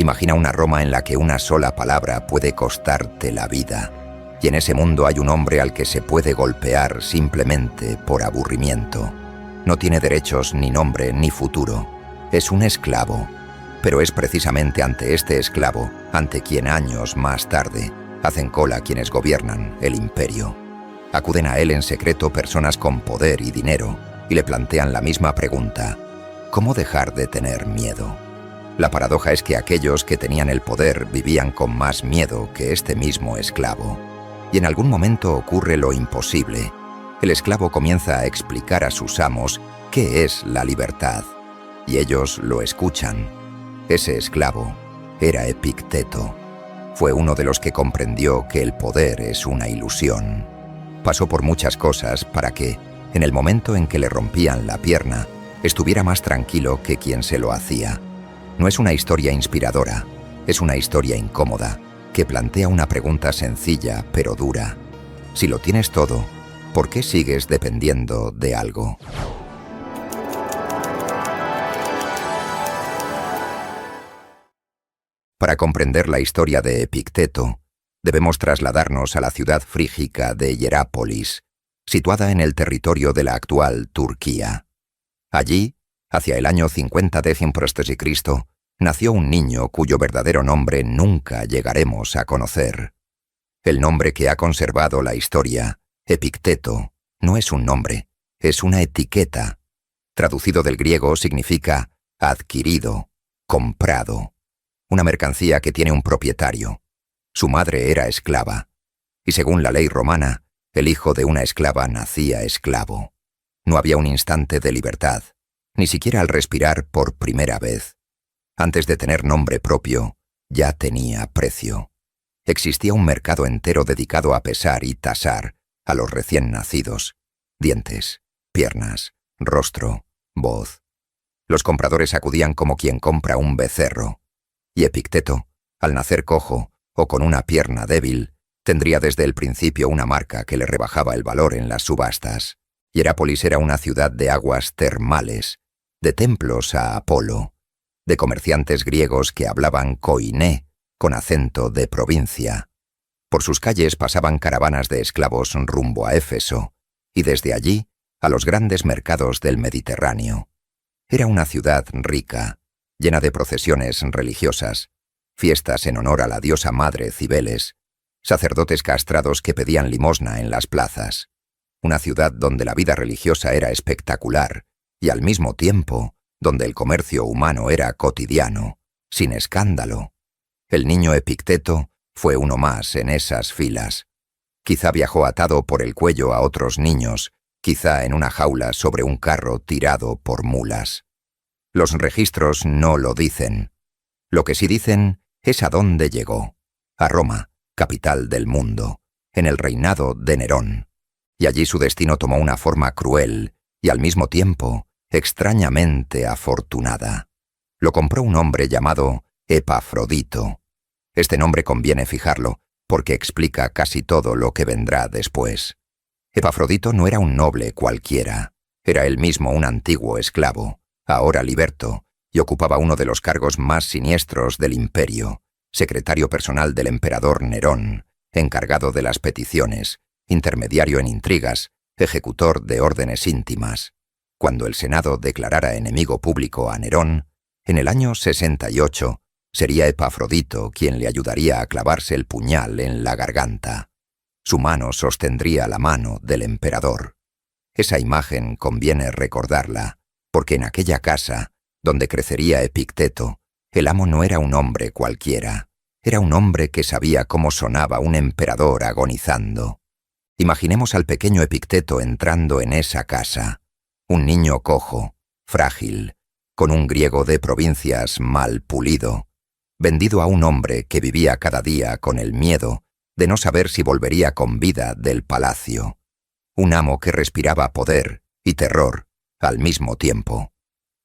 Imagina una Roma en la que una sola palabra puede costarte la vida, y en ese mundo hay un hombre al que se puede golpear simplemente por aburrimiento. No tiene derechos, ni nombre, ni futuro. Es un esclavo. Pero es precisamente ante este esclavo, ante quien años más tarde hacen cola quienes gobiernan el imperio. Acuden a él en secreto personas con poder y dinero y le plantean la misma pregunta: ¿cómo dejar de tener miedo? La paradoja es que aquellos que tenían el poder vivían con más miedo que este mismo esclavo. Y en algún momento ocurre lo imposible. El esclavo comienza a explicar a sus amos qué es la libertad, y ellos lo escuchan. Ese esclavo era Epicteto. Fue uno de los que comprendió que el poder es una ilusión. Pasó por muchas cosas para que, en el momento en que le rompían la pierna, estuviera más tranquilo que quien se lo hacía. No es una historia inspiradora, es una historia incómoda, que plantea una pregunta sencilla pero dura. Si lo tienes todo, ¿por qué sigues dependiendo de algo? Para comprender la historia de Epicteto, debemos trasladarnos a la ciudad frígica de Hierápolis, situada en el territorio de la actual Turquía. Allí, hacia el año 50 d.C., nació un niño cuyo verdadero nombre nunca llegaremos a conocer. El nombre que ha conservado la historia, Epicteto, no es un nombre, es una etiqueta. Traducido del griego significa adquirido, comprado. Una mercancía que tiene un propietario. Su madre era esclava, y según la ley romana, el hijo de una esclava nacía esclavo. No había un instante de libertad, ni siquiera al respirar por primera vez. Antes de tener nombre propio, ya tenía precio. Existía un mercado entero dedicado a pesar y tasar a los recién nacidos: dientes, piernas, rostro, voz. Los compradores acudían como quien compra un becerro. Y Epicteto, al nacer cojo o con una pierna débil, tendría desde el principio una marca que le rebajaba el valor en las subastas. Hierápolis era una ciudad de aguas termales, de templos a Apolo, de comerciantes griegos que hablaban koiné, con acento de provincia. Por sus calles pasaban caravanas de esclavos rumbo a Éfeso, y desde allí a los grandes mercados del Mediterráneo. Era una ciudad rica, llena de procesiones religiosas, fiestas en honor a la diosa madre Cibeles, sacerdotes castrados que pedían limosna en las plazas. Una ciudad donde la vida religiosa era espectacular y al mismo tiempo donde el comercio humano era cotidiano, sin escándalo. El niño Epicteto fue uno más en esas filas. Quizá viajó atado por el cuello a otros niños, quizá en una jaula sobre un carro tirado por mulas. Los registros no lo dicen. Lo que sí dicen es a dónde llegó: a Roma, capital del mundo, en el reinado de Nerón. Y allí su destino tomó una forma cruel y al mismo tiempo extrañamente afortunada. Lo compró un hombre llamado Epafrodito. Este nombre conviene fijarlo, porque explica casi todo lo que vendrá después. Epafrodito no era un noble cualquiera, era él mismo un antiguo esclavo, ahora liberto, y ocupaba uno de los cargos más siniestros del imperio: secretario personal del emperador Nerón, encargado de las peticiones, intermediario en intrigas, ejecutor de órdenes íntimas. Cuando el Senado declarara enemigo público a Nerón, en el año 68, sería Epafrodito quien le ayudaría a clavarse el puñal en la garganta. Su mano sostendría la mano del emperador. Esa imagen conviene recordarla, porque en aquella casa, donde crecería Epicteto, el amo no era un hombre cualquiera, era un hombre que sabía cómo sonaba un emperador agonizando. Imaginemos al pequeño Epicteto entrando en esa casa, un niño cojo, frágil, con un griego de provincias mal pulido, vendido a un hombre que vivía cada día con el miedo de no saber si volvería con vida del palacio. Un amo que respiraba poder y terror al mismo tiempo.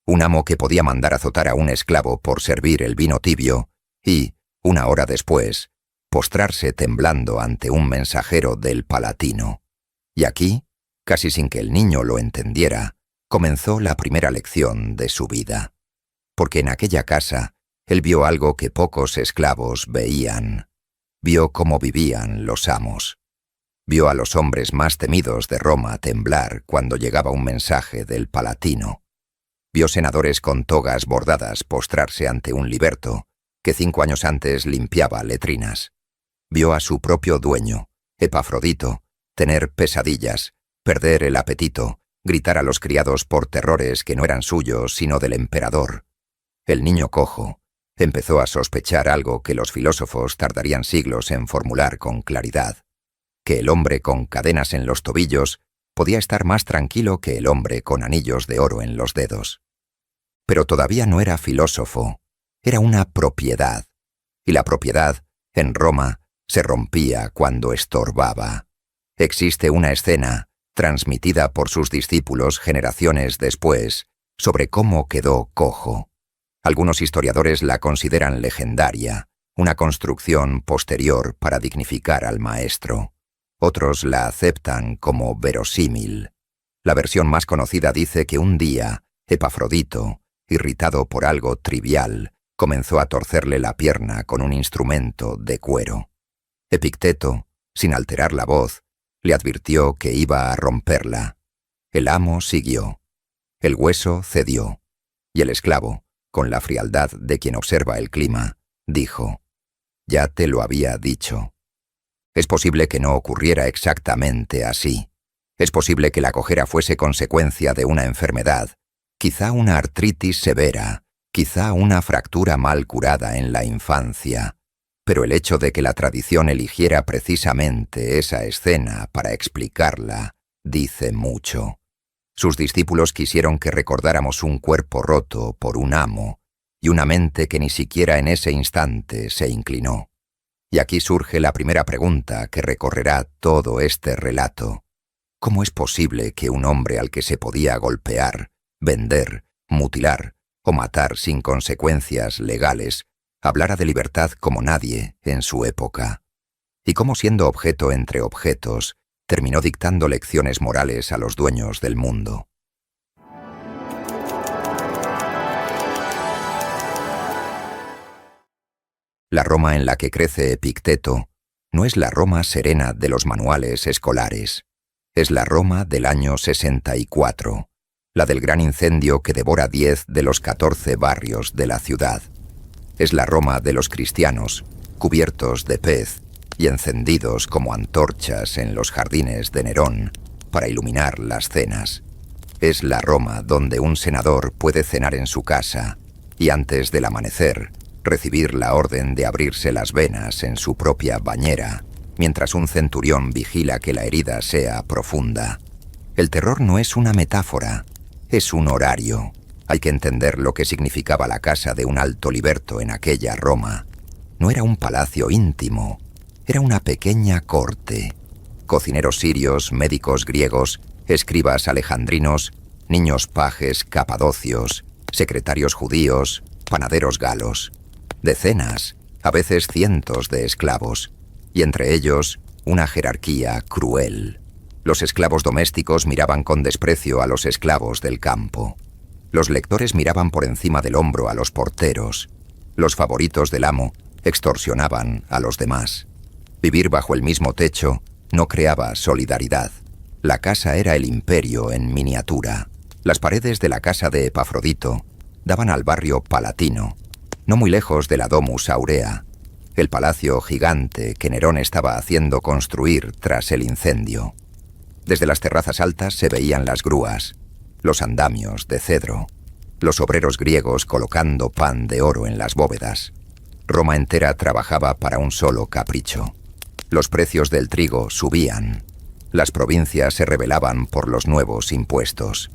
Un amo que podía mandar azotar a un esclavo por servir el vino tibio y, una hora después, postrarse temblando ante un mensajero del Palatino. Y aquí, casi sin que el niño lo entendiera, comenzó la primera lección de su vida. Porque en aquella casa, Él vio algo que pocos esclavos veían. Vio cómo vivían los amos. Vio a los hombres más temidos de Roma temblar cuando llegaba un mensaje del Palatino. Vio senadores con togas bordadas postrarse ante un liberto que 5 años antes limpiaba letrinas. Vio a su propio dueño, Epafrodito, tener pesadillas, perder el apetito, gritar a los criados por terrores que no eran suyos sino del emperador. El niño cojo empezó a sospechar algo que los filósofos tardarían siglos en formular con claridad, que el hombre con cadenas en los tobillos podía estar más tranquilo que el hombre con anillos de oro en los dedos. Pero todavía no era filósofo, era una propiedad, y la propiedad, en Roma, se rompía cuando estorbaba. Existe una escena, transmitida por sus discípulos generaciones después, sobre cómo quedó cojo. Algunos historiadores la consideran legendaria, una construcción posterior para dignificar al maestro. Otros la aceptan como verosímil. La versión más conocida dice que un día, Epafrodito, irritado por algo trivial, comenzó a torcerle la pierna con un instrumento de cuero. Epicteto, sin alterar la voz, le advirtió que iba a romperla. El amo siguió. El hueso cedió. Y el esclavo, con la frialdad de quien observa el clima, dijo: «Ya te lo había dicho». Es posible que no ocurriera exactamente así. Es posible que la cojera fuese consecuencia de una enfermedad, quizá una artritis severa, quizá una fractura mal curada en la infancia, pero el hecho de que la tradición eligiera precisamente esa escena para explicarla dice mucho. Sus discípulos quisieron que recordáramos un cuerpo roto por un amo y una mente que ni siquiera en ese instante se inclinó. Y aquí surge la primera pregunta que recorrerá todo este relato. ¿Cómo es posible que un hombre al que se podía golpear, vender, mutilar o matar sin consecuencias legales hablara de libertad como nadie en su época? ¿Y cómo, siendo objeto entre objetos, terminó dictando lecciones morales a los dueños del mundo? La Roma en la que crece Epicteto no es la Roma serena de los manuales escolares. Es la Roma del año 64, la del gran incendio que devora 10 de los 14 barrios de la ciudad. Es la Roma de los cristianos, cubiertos de pez y encendidos como antorchas en los jardines de Nerón para iluminar las cenas. Es la Roma donde un senador puede cenar en su casa y antes del amanecer recibir la orden de abrirse las venas en su propia bañera, mientras un centurión vigila que la herida sea profunda. El terror no es una metáfora, es un horario. Hay que entender lo que significaba la casa de un alto liberto en aquella Roma. No era un palacio íntimo, era una pequeña corte. Cocineros sirios, médicos griegos, escribas alejandrinos, niños pajes capadocios, secretarios judíos, panaderos galos. Decenas, a veces cientos de esclavos, y entre ellos una jerarquía cruel. Los esclavos domésticos miraban con desprecio a los esclavos del campo. Los lectores miraban por encima del hombro a los porteros. Los favoritos del amo extorsionaban a los demás. Vivir bajo el mismo techo no creaba solidaridad. La casa era el imperio en miniatura. Las paredes de la casa de Epafrodito daban al barrio Palatino, no muy lejos de la Domus Aurea, el palacio gigante que Nerón estaba haciendo construir tras el incendio. Desde las terrazas altas se veían las grúas, los andamios de cedro, los obreros griegos colocando pan de oro en las bóvedas. Roma entera trabajaba para un solo capricho. Los precios del trigo subían. Las provincias se rebelaban por los nuevos impuestos.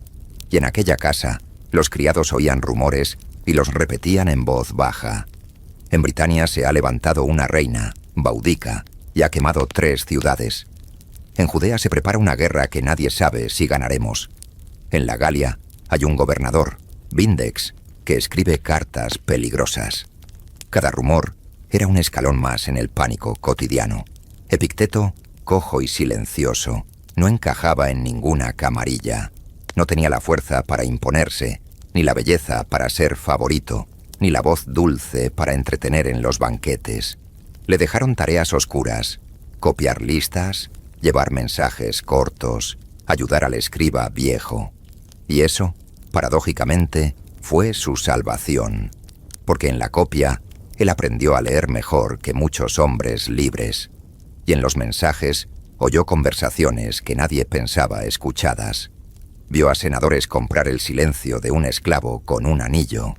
Y en aquella casa, los criados oían rumores y los repetían en voz baja. En Britania se ha levantado una reina, Boudica, y ha quemado 3 ciudades. En Judea se prepara una guerra que nadie sabe si ganaremos. En la Galia hay un gobernador, Vindex, que escribe cartas peligrosas. Cada rumor era un escalón más en el pánico cotidiano. Epicteto, cojo y silencioso, no encajaba en ninguna camarilla. No tenía la fuerza para imponerse, ni la belleza para ser favorito, ni la voz dulce para entretener en los banquetes. Le dejaron tareas oscuras: copiar listas, llevar mensajes cortos, ayudar al escriba viejo. Y eso, paradójicamente, fue su salvación, porque en la copia él aprendió a leer mejor que muchos hombres libres, y en los mensajes oyó conversaciones que nadie pensaba escuchadas. Vio a senadores comprar el silencio de un esclavo con un anillo.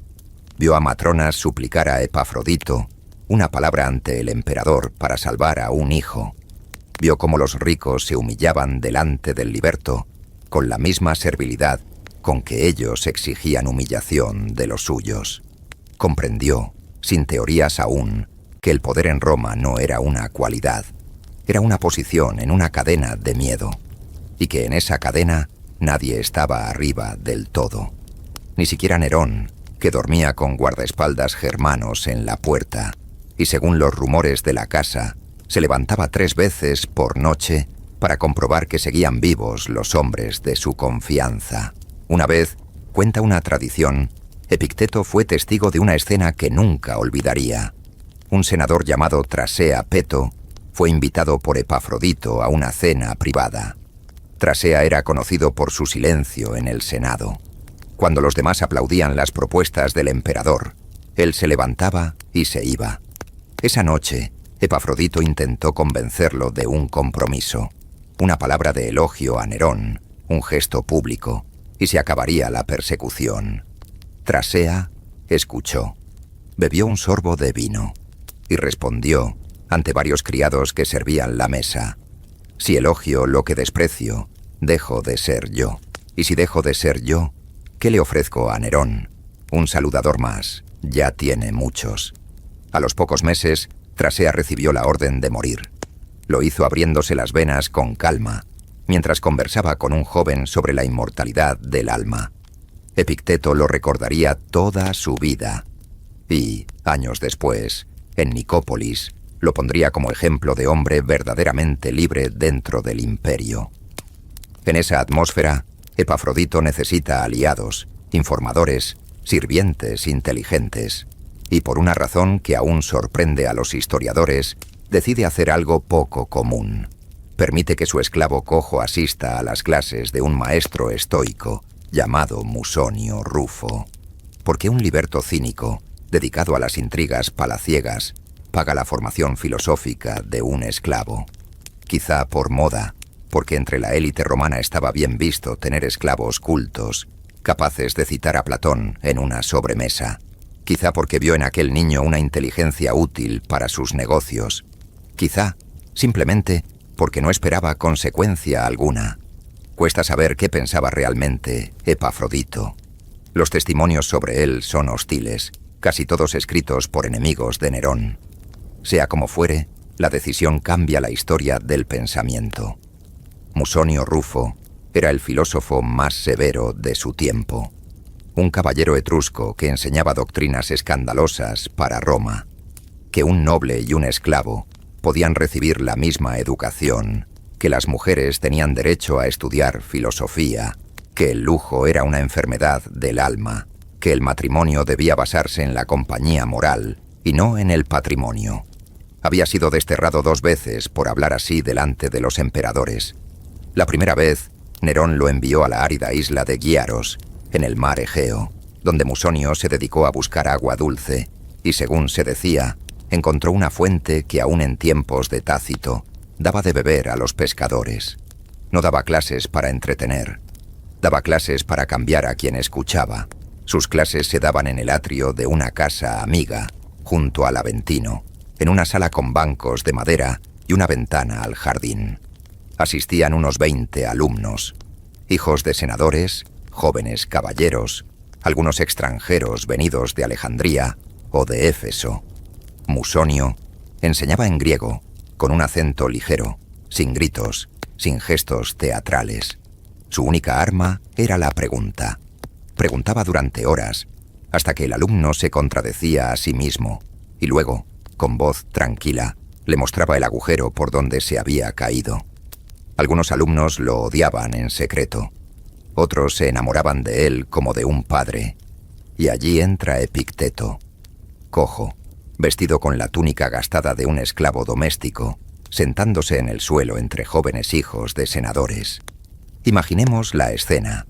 Vio a matronas suplicar a Epafrodito una palabra ante el emperador para salvar a un hijo. Vio cómo los ricos se humillaban delante del liberto con la misma servilidad con que ellos exigían humillación de los suyos. Comprendió, sin teorías aún, que el poder en Roma no era una cualidad, era una posición en una cadena de miedo, y que en esa cadena nadie estaba arriba del todo. Ni siquiera Nerón, que dormía con guardaespaldas germanos en la puerta, y según los rumores de la casa, se levantaba 3 veces por noche para comprobar que seguían vivos los hombres de su confianza. Una vez, cuenta una tradición, Epicteto fue testigo de una escena que nunca olvidaría. Un senador llamado Trasea Peto fue invitado por Epafrodito a una cena privada. Trasea era conocido por su silencio en el Senado. Cuando los demás aplaudían las propuestas del emperador, él se levantaba y se iba. Esa noche, Epafrodito intentó convencerlo de un compromiso, una palabra de elogio a Nerón, un gesto público, y se acabaría la persecución. Trasea escuchó, bebió un sorbo de vino y respondió ante varios criados que servían la mesa: si elogio lo que desprecio, dejo de ser yo. Y si dejo de ser yo, ¿qué le ofrezco a Nerón? Un saludador más, ya tiene muchos. A los pocos meses, Trasea recibió la orden de morir. Lo hizo abriéndose las venas con calma, mientras conversaba con un joven sobre la inmortalidad del alma. Epicteto lo recordaría toda su vida. Y, años después, en Nicópolis, lo pondría como ejemplo de hombre verdaderamente libre dentro del imperio. En esa atmósfera, Epafrodito necesita aliados, informadores, sirvientes inteligentes, y por una razón que aún sorprende a los historiadores, decide hacer algo poco común. Permite que su esclavo cojo asista a las clases de un maestro estoico llamado Musonio Rufo, porque un liberto cínico, dedicado a las intrigas palaciegas, paga la formación filosófica de un esclavo. Quizá por moda, porque entre la élite romana estaba bien visto tener esclavos cultos, capaces de citar a Platón en una sobremesa. Quizá porque vio en aquel niño una inteligencia útil para sus negocios. Quizá, simplemente, porque no esperaba consecuencia alguna. Cuesta saber qué pensaba realmente Epafrodito. Los testimonios sobre él son hostiles, casi todos escritos por enemigos de Nerón. Sea como fuere, la decisión cambia la historia del pensamiento. Musonio Rufo era el filósofo más severo de su tiempo. Un caballero etrusco que enseñaba doctrinas escandalosas para Roma. Que un noble y un esclavo podían recibir la misma educación, que las mujeres tenían derecho a estudiar filosofía, que el lujo era una enfermedad del alma, que el matrimonio debía basarse en la compañía moral y no en el patrimonio. Había sido desterrado 2 veces por hablar así delante de los emperadores. La primera vez, Nerón lo envió a la árida isla de Giaros, en el mar Egeo, donde Musonio se dedicó a buscar agua dulce, y según se decía, encontró una fuente que aún en tiempos de Tácito daba de beber a los pescadores. No daba clases para entretener, daba clases para cambiar a quien escuchaba. Sus clases se daban en el atrio de una casa amiga, junto al Aventino, en una sala con bancos de madera y una ventana al jardín. Asistían unos 20 alumnos, hijos de senadores, jóvenes caballeros, algunos extranjeros venidos de Alejandría o de Éfeso. Musonio enseñaba en griego, con un acento ligero, sin gritos, sin gestos teatrales. Su única arma era la pregunta. Preguntaba durante horas, hasta que el alumno se contradecía a sí mismo, y luego, con voz tranquila, le mostraba el agujero por donde se había caído. Algunos alumnos lo odiaban en secreto. Otros se enamoraban de él como de un padre. Y allí entra Epicteto, cojo, vestido con la túnica gastada de un esclavo doméstico, sentándose en el suelo entre jóvenes hijos de senadores. Imaginemos la escena.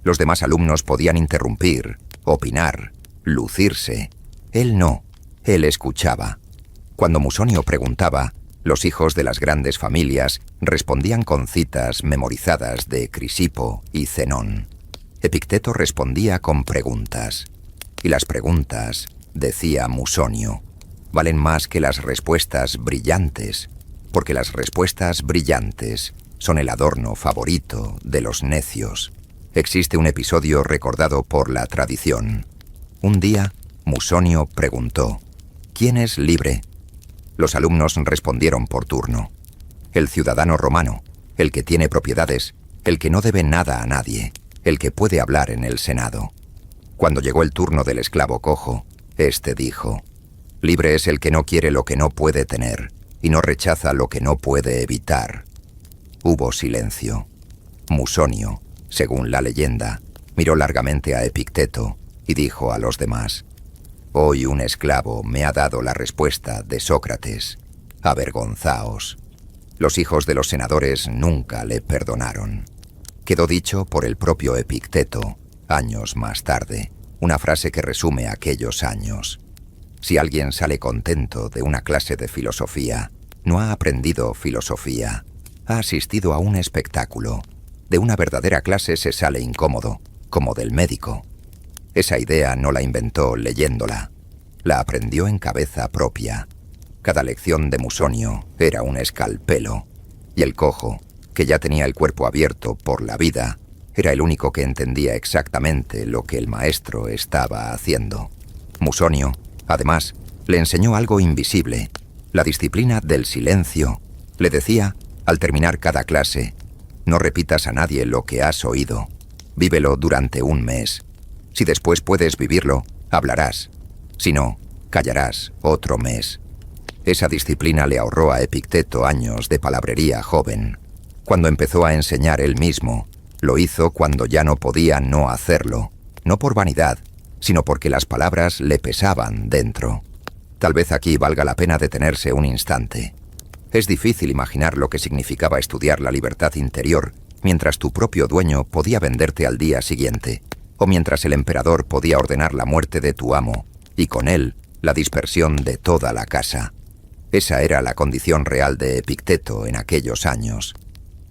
Los demás alumnos podían interrumpir, opinar, lucirse. Él no, él escuchaba. Cuando Musonio preguntaba, los hijos de las grandes familias respondían con citas memorizadas de Crisipo y Zenón. Epicteto respondía con preguntas. Y las preguntas, decía Musonio, valen más que las respuestas brillantes, porque las respuestas brillantes son el adorno favorito de los necios. Existe un episodio recordado por la tradición. Un día, Musonio preguntó: ¿quién es libre? Los alumnos respondieron por turno. El ciudadano romano, el que tiene propiedades, el que no debe nada a nadie, el que puede hablar en el Senado. Cuando llegó el turno del esclavo cojo, éste dijo: libre es el que no quiere lo que no puede tener, y no rechaza lo que no puede evitar. Hubo silencio. Musonio, según la leyenda, miró largamente a Epicteto y dijo a los demás: hoy un esclavo me ha dado la respuesta de Sócrates. Avergonzaos. Los hijos de los senadores nunca le perdonaron. Quedó dicho por el propio Epicteto, años más tarde, una frase que resume aquellos años. Si alguien sale contento de una clase de filosofía, no ha aprendido filosofía, ha asistido a un espectáculo. De una verdadera clase se sale incómodo, como del médico. Esa idea no la inventó leyéndola, la aprendió en cabeza propia. Cada lección de Musonio era un escalpelo, y el cojo, que ya tenía el cuerpo abierto por la vida, era el único que entendía exactamente lo que el maestro estaba haciendo. Musonio, además, le enseñó algo invisible, la disciplina del silencio. Le decía, al terminar cada clase: no repitas a nadie lo que has oído, vívelo durante un mes. Si después puedes vivirlo, hablarás. Si no, callarás otro mes. Esa disciplina le ahorró a Epicteto años de palabrería joven. Cuando empezó a enseñar él mismo, lo hizo cuando ya no podía no hacerlo, no por vanidad, sino porque las palabras le pesaban dentro. Tal vez aquí valga la pena detenerse un instante. Es difícil imaginar lo que significaba estudiar la libertad interior mientras tu propio dueño podía venderte al día siguiente, o mientras el emperador podía ordenar la muerte de tu amo, y con él la dispersión de toda la casa. Esa era la condición real de Epicteto en aquellos años.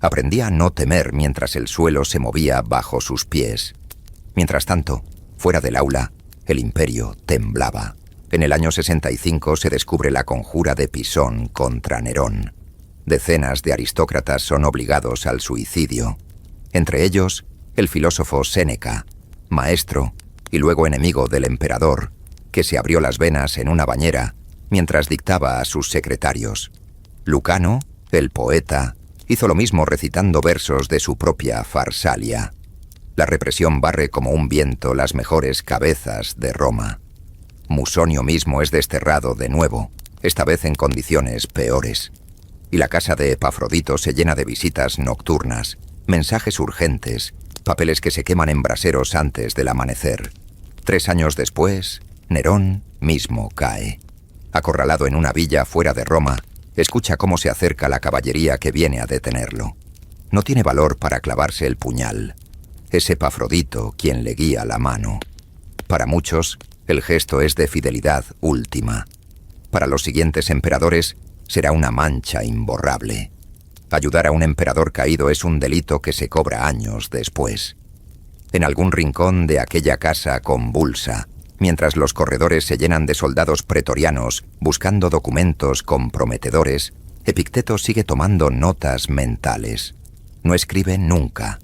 Aprendía a no temer mientras el suelo se movía bajo sus pies. Mientras tanto, fuera del aula, el imperio temblaba. En el año 65 se descubre la conjura de Pisón contra Nerón. Decenas de aristócratas son obligados al suicidio. Entre ellos, el filósofo Séneca, maestro y luego enemigo del emperador, que se abrió las venas en una bañera mientras dictaba a sus secretarios. Lucano, el poeta, hizo lo mismo recitando versos de su propia Farsalia. La represión barre como un viento las mejores cabezas de Roma. Musonio mismo es desterrado de nuevo, esta vez en condiciones peores. Y la casa de Epafrodito se llena de visitas nocturnas, mensajes urgentes, papeles que se queman en braseros antes del amanecer. 3 años después, Nerón mismo cae. Acorralado en una villa fuera de Roma, escucha cómo se acerca la caballería que viene a detenerlo. No tiene valor para clavarse el puñal. Es Epafrodito quien le guía la mano. Para muchos, el gesto es de fidelidad última. Para los siguientes emperadores, será una mancha imborrable. Ayudar a un emperador caído es un delito que se cobra años después. En algún rincón de aquella casa convulsa, mientras los corredores se llenan de soldados pretorianos buscando documentos comprometedores, Epicteto sigue tomando notas mentales. No escribe nunca.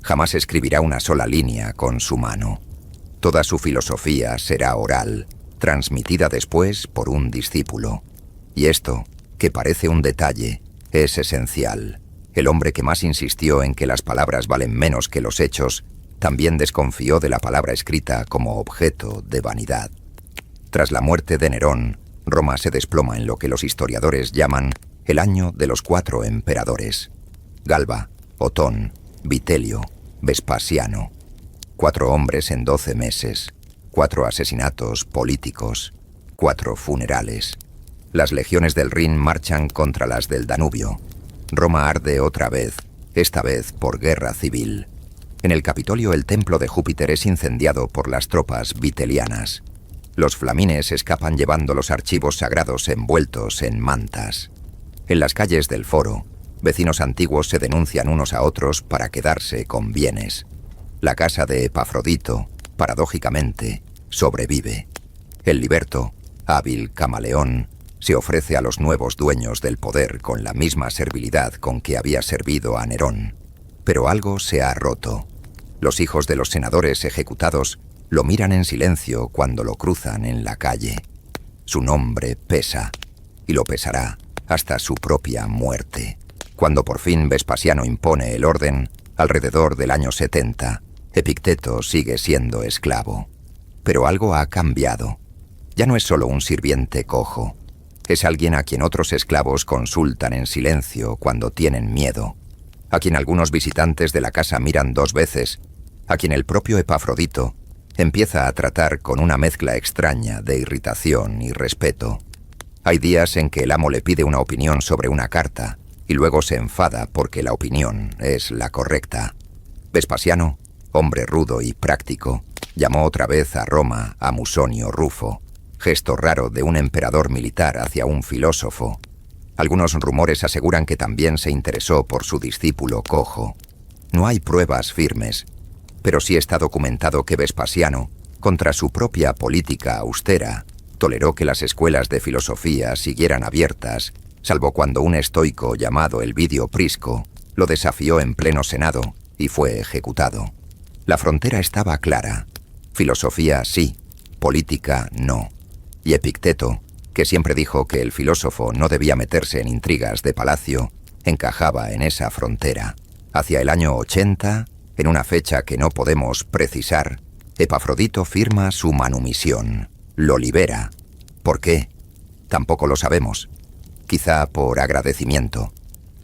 Jamás escribirá una sola línea con su mano. Toda su filosofía será oral, transmitida después por un discípulo. Y esto, que parece un detalle, es esencial. El hombre que más insistió en que las palabras valen menos que los hechos, también desconfió de la palabra escrita como objeto de vanidad. Tras la muerte de Nerón, Roma se desploma en lo que los historiadores llaman el año de los 4 emperadores. Galba, Otón, Vitelio, Vespasiano. 4 hombres en 12 meses, 4 asesinatos políticos. 4 funerales. Las legiones del Rin marchan contra las del Danubio. Roma arde otra vez, esta vez por guerra civil. En el Capitolio el templo de Júpiter es incendiado por las tropas vitelianas. Los flamines escapan llevando los archivos sagrados envueltos en mantas. En las calles del Foro, vecinos antiguos se denuncian unos a otros para quedarse con bienes. La casa de Epafrodito, paradójicamente, sobrevive. El liberto, hábil camaleón, se ofrece a los nuevos dueños del poder con la misma servilidad con que había servido a Nerón. Pero algo se ha roto. Los hijos de los senadores ejecutados lo miran en silencio cuando lo cruzan en la calle. Su nombre pesa, y lo pesará hasta su propia muerte. Cuando por fin Vespasiano impone el orden, alrededor del año 70, Epicteto sigue siendo esclavo. Pero algo ha cambiado. Ya no es solo un sirviente cojo. Es alguien a quien otros esclavos consultan en silencio cuando tienen miedo, a quien algunos visitantes de la casa miran 2 veces, a quien el propio Epafrodito empieza a tratar con una mezcla extraña de irritación y respeto. Hay días en que el amo le pide una opinión sobre una carta y luego se enfada porque la opinión es la correcta. Vespasiano, hombre rudo y práctico, llamó otra vez a Roma a Musonio Rufo, gesto raro de un emperador militar hacia un filósofo. Algunos rumores aseguran que también se interesó por su discípulo cojo. No hay pruebas firmes, pero sí está documentado que Vespasiano, contra su propia política austera, toleró que las escuelas de filosofía siguieran abiertas, salvo cuando un estoico llamado Elvidio Prisco lo desafió en pleno Senado y fue ejecutado. La frontera estaba clara. Filosofía sí, política no. Y Epicteto, que siempre dijo que el filósofo no debía meterse en intrigas de palacio, encajaba en esa frontera. Hacia el año 80, en una fecha que no podemos precisar, Epafrodito firma su manumisión, lo libera. ¿Por qué? Tampoco lo sabemos. Quizá por agradecimiento.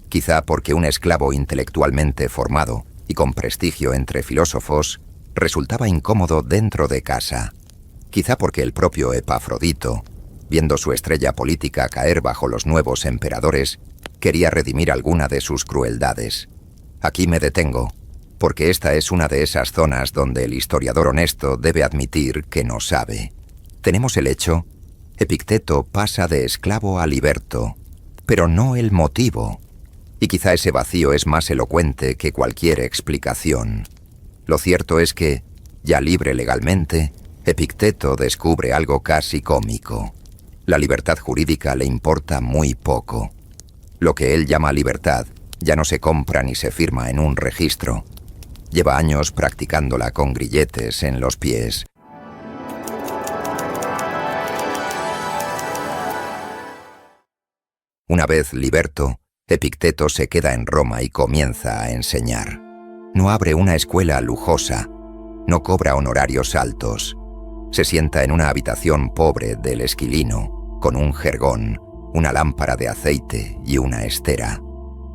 Quizá porque un esclavo intelectualmente formado y con prestigio entre filósofos resultaba incómodo dentro de casa. Quizá porque el propio Epafrodito, viendo su estrella política caer bajo los nuevos emperadores, quería redimir alguna de sus crueldades. Aquí me detengo, porque esta es una de esas zonas donde el historiador honesto debe admitir que no sabe. Tenemos el hecho: Epicteto pasa de esclavo a liberto, pero no el motivo. Y quizá ese vacío es más elocuente que cualquier explicación. Lo cierto es que, ya libre legalmente, Epicteto descubre algo casi cómico. La libertad jurídica le importa muy poco. Lo que él llama libertad ya no se compra ni se firma en un registro. Lleva años practicándola con grilletes en los pies. Una vez liberto, Epicteto se queda en Roma y comienza a enseñar. No abre una escuela lujosa, no cobra honorarios altos. Se sienta en una habitación pobre del Esquilino, con un jergón, una lámpara de aceite y una estera.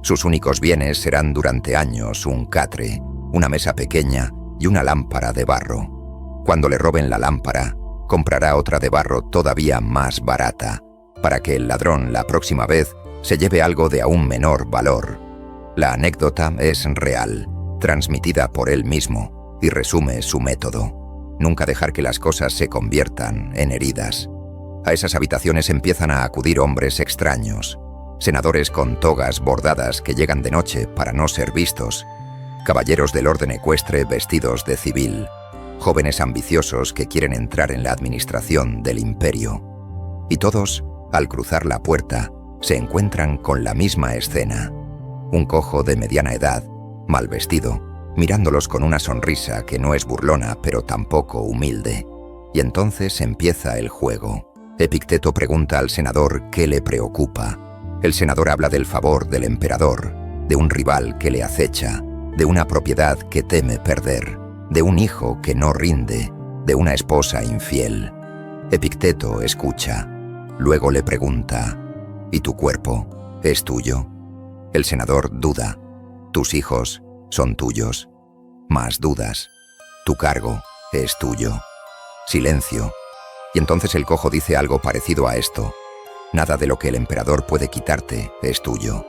Sus únicos bienes serán durante años un catre, una mesa pequeña y una lámpara de barro. Cuando le roben la lámpara, comprará otra de barro todavía más barata, para que el ladrón la próxima vez se lleve algo de aún menor valor. La anécdota es real, transmitida por él mismo, y resume su método. Nunca dejar que las cosas se conviertan en heridas. A esas habitaciones empiezan a acudir hombres extraños, senadores con togas bordadas que llegan de noche para no ser vistos, caballeros del orden ecuestre vestidos de civil, jóvenes ambiciosos que quieren entrar en la administración del imperio. Y todos, al cruzar la puerta, se encuentran con la misma escena. Un cojo de mediana edad, mal vestido, mirándolos con una sonrisa que no es burlona pero tampoco humilde. Y entonces empieza el juego. Epicteto pregunta al senador qué le preocupa. El senador habla del favor del emperador, de un rival que le acecha, de una propiedad que teme perder, de un hijo que no rinde, de una esposa infiel. Epicteto escucha. Luego le pregunta: ¿y tu cuerpo es tuyo? El senador duda. Tus hijos son tuyos. Más dudas. Tu cargo es tuyo. Silencio. Y entonces el cojo dice algo parecido a esto: nada de lo que el emperador puede quitarte es tuyo,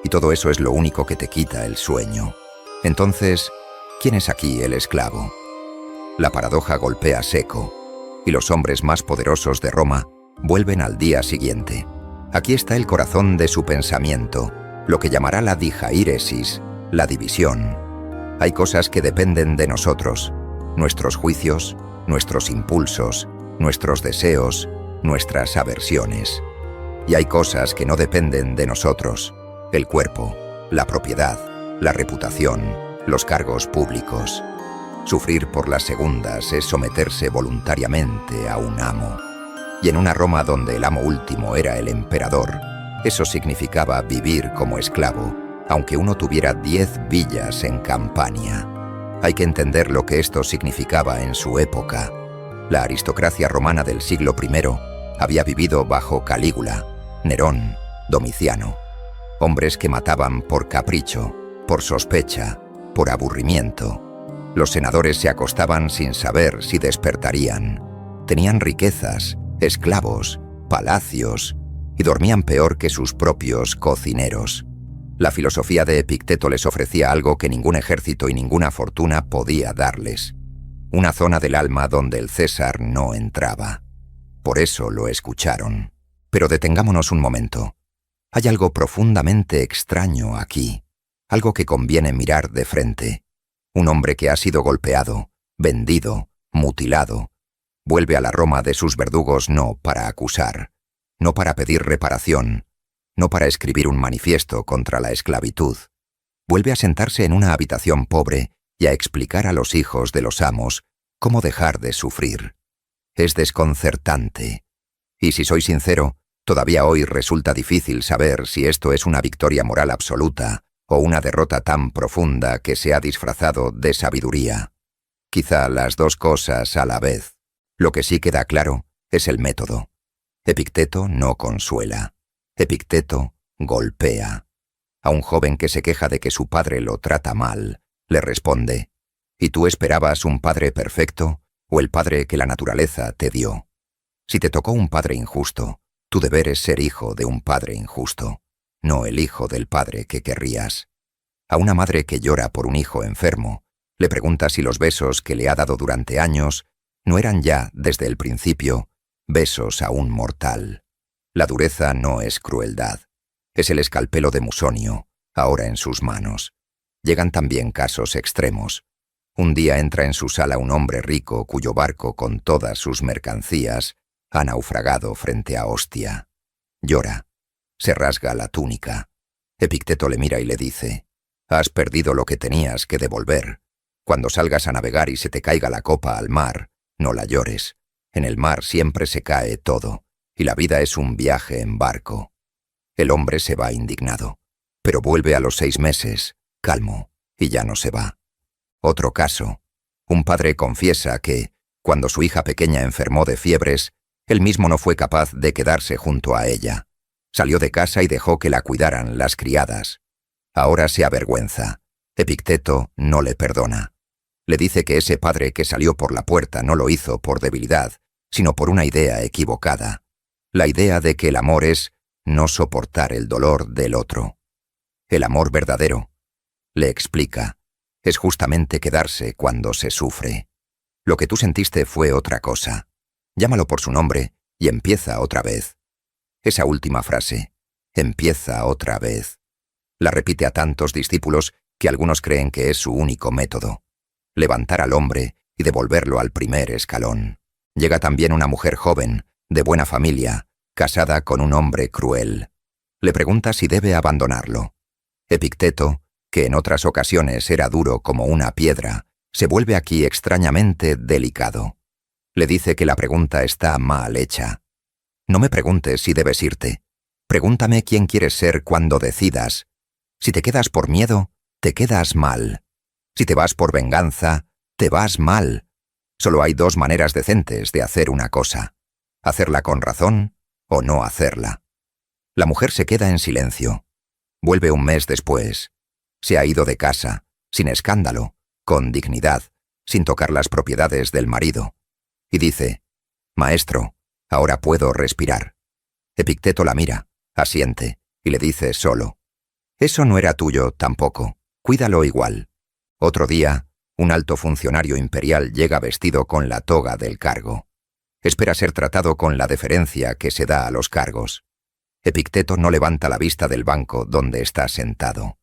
y todo eso es lo único que te quita el sueño. Entonces, ¿quién es aquí el esclavo? La paradoja golpea seco, y los hombres más poderosos de Roma vuelven al día siguiente. Aquí está el corazón de su pensamiento, lo que llamará la dijaíresis, la división. Hay cosas que dependen de nosotros: nuestros juicios, nuestros impulsos, nuestros deseos, nuestras aversiones. Y hay cosas que no dependen de nosotros: el cuerpo, la propiedad, la reputación, los cargos públicos. Sufrir por las segundas es someterse voluntariamente a un amo. Y en una Roma donde el amo último era el emperador, eso significaba vivir como esclavo, aunque uno tuviera 10 villas en Campania. Hay que entender lo que esto significaba en su época. La aristocracia romana del siglo I había vivido bajo Calígula, Nerón, Domiciano. Hombres que mataban por capricho, por sospecha, por aburrimiento. Los senadores se acostaban sin saber si despertarían. Tenían riquezas, esclavos, palacios, y dormían peor que sus propios cocineros. La filosofía de Epicteto les ofrecía algo que ningún ejército y ninguna fortuna podía darles: una zona del alma donde el César no entraba. Por eso lo escucharon. Pero detengámonos un momento. Hay algo profundamente extraño aquí, algo que conviene mirar de frente. Un hombre que ha sido golpeado, vendido, mutilado, vuelve a la Roma de sus verdugos no para acusar, no para pedir reparación, no para escribir un manifiesto contra la esclavitud. Vuelve a sentarse en una habitación pobre y a explicar a los hijos de los amos cómo dejar de sufrir. Es desconcertante. Y si soy sincero, todavía hoy resulta difícil saber si esto es una victoria moral absoluta o una derrota tan profunda que se ha disfrazado de sabiduría. Quizá las dos cosas a la vez. Lo que sí queda claro es el método. Epicteto no consuela. Epicteto golpea. A un joven que se queja de que su padre lo trata mal, le responde: ¿y tú esperabas un padre perfecto o el padre que la naturaleza te dio? Si te tocó un padre injusto, tu deber es ser hijo de un padre injusto, no el hijo del padre que querrías. A una madre que llora por un hijo enfermo, le pregunta si los besos que le ha dado durante años no eran ya, desde el principio, besos a un mortal. La dureza no es crueldad. Es el escalpelo de Musonio, ahora en sus manos. Llegan también casos extremos. Un día entra en su sala un hombre rico cuyo barco con todas sus mercancías ha naufragado frente a Ostia. Llora. Se rasga la túnica. Epicteto le mira y le dice: «Has perdido lo que tenías que devolver. Cuando salgas a navegar y se te caiga la copa al mar, no la llores. En el mar siempre se cae todo, y la vida es un viaje en barco». El hombre se va indignado, pero vuelve a los 6 meses, calmo, y ya no se va. Otro caso. Un padre confiesa que, cuando su hija pequeña enfermó de fiebres, él mismo no fue capaz de quedarse junto a ella. Salió de casa y dejó que la cuidaran las criadas. Ahora se avergüenza. Epicteto no le perdona. Le dice que ese padre que salió por la puerta no lo hizo por debilidad, sino por una idea equivocada. La idea de que el amor es no soportar el dolor del otro. El amor verdadero, le explica, es justamente quedarse cuando se sufre. Lo que tú sentiste fue otra cosa. Llámalo por su nombre y empieza otra vez. Esa última frase, empieza otra vez, la repite a tantos discípulos que algunos creen que es su único método. Levantar al hombre y devolverlo al primer escalón. Llega también una mujer joven, de buena familia, casada con un hombre cruel. Le pregunta si debe abandonarlo. Epicteto, que en otras ocasiones era duro como una piedra, se vuelve aquí extrañamente delicado. Le dice que la pregunta está mal hecha. No me preguntes si debes irte. Pregúntame quién quieres ser cuando decidas. Si te quedas por miedo, te quedas mal. Si te vas por venganza, te vas mal. Solo hay 2 maneras decentes de hacer una cosa: hacerla con razón o no hacerla. La mujer se queda en silencio. Vuelve un mes después. Se ha ido de casa, sin escándalo, con dignidad, sin tocar las propiedades del marido. Y dice: Maestro, ahora puedo respirar. Epicteto la mira, asiente, y le dice solo: Eso no era tuyo tampoco, cuídalo igual. Otro día, un alto funcionario imperial llega vestido con la toga del cargo. Espera ser tratado con la deferencia que se da a los cargos. Epicteto no levanta la vista del banco donde está sentado.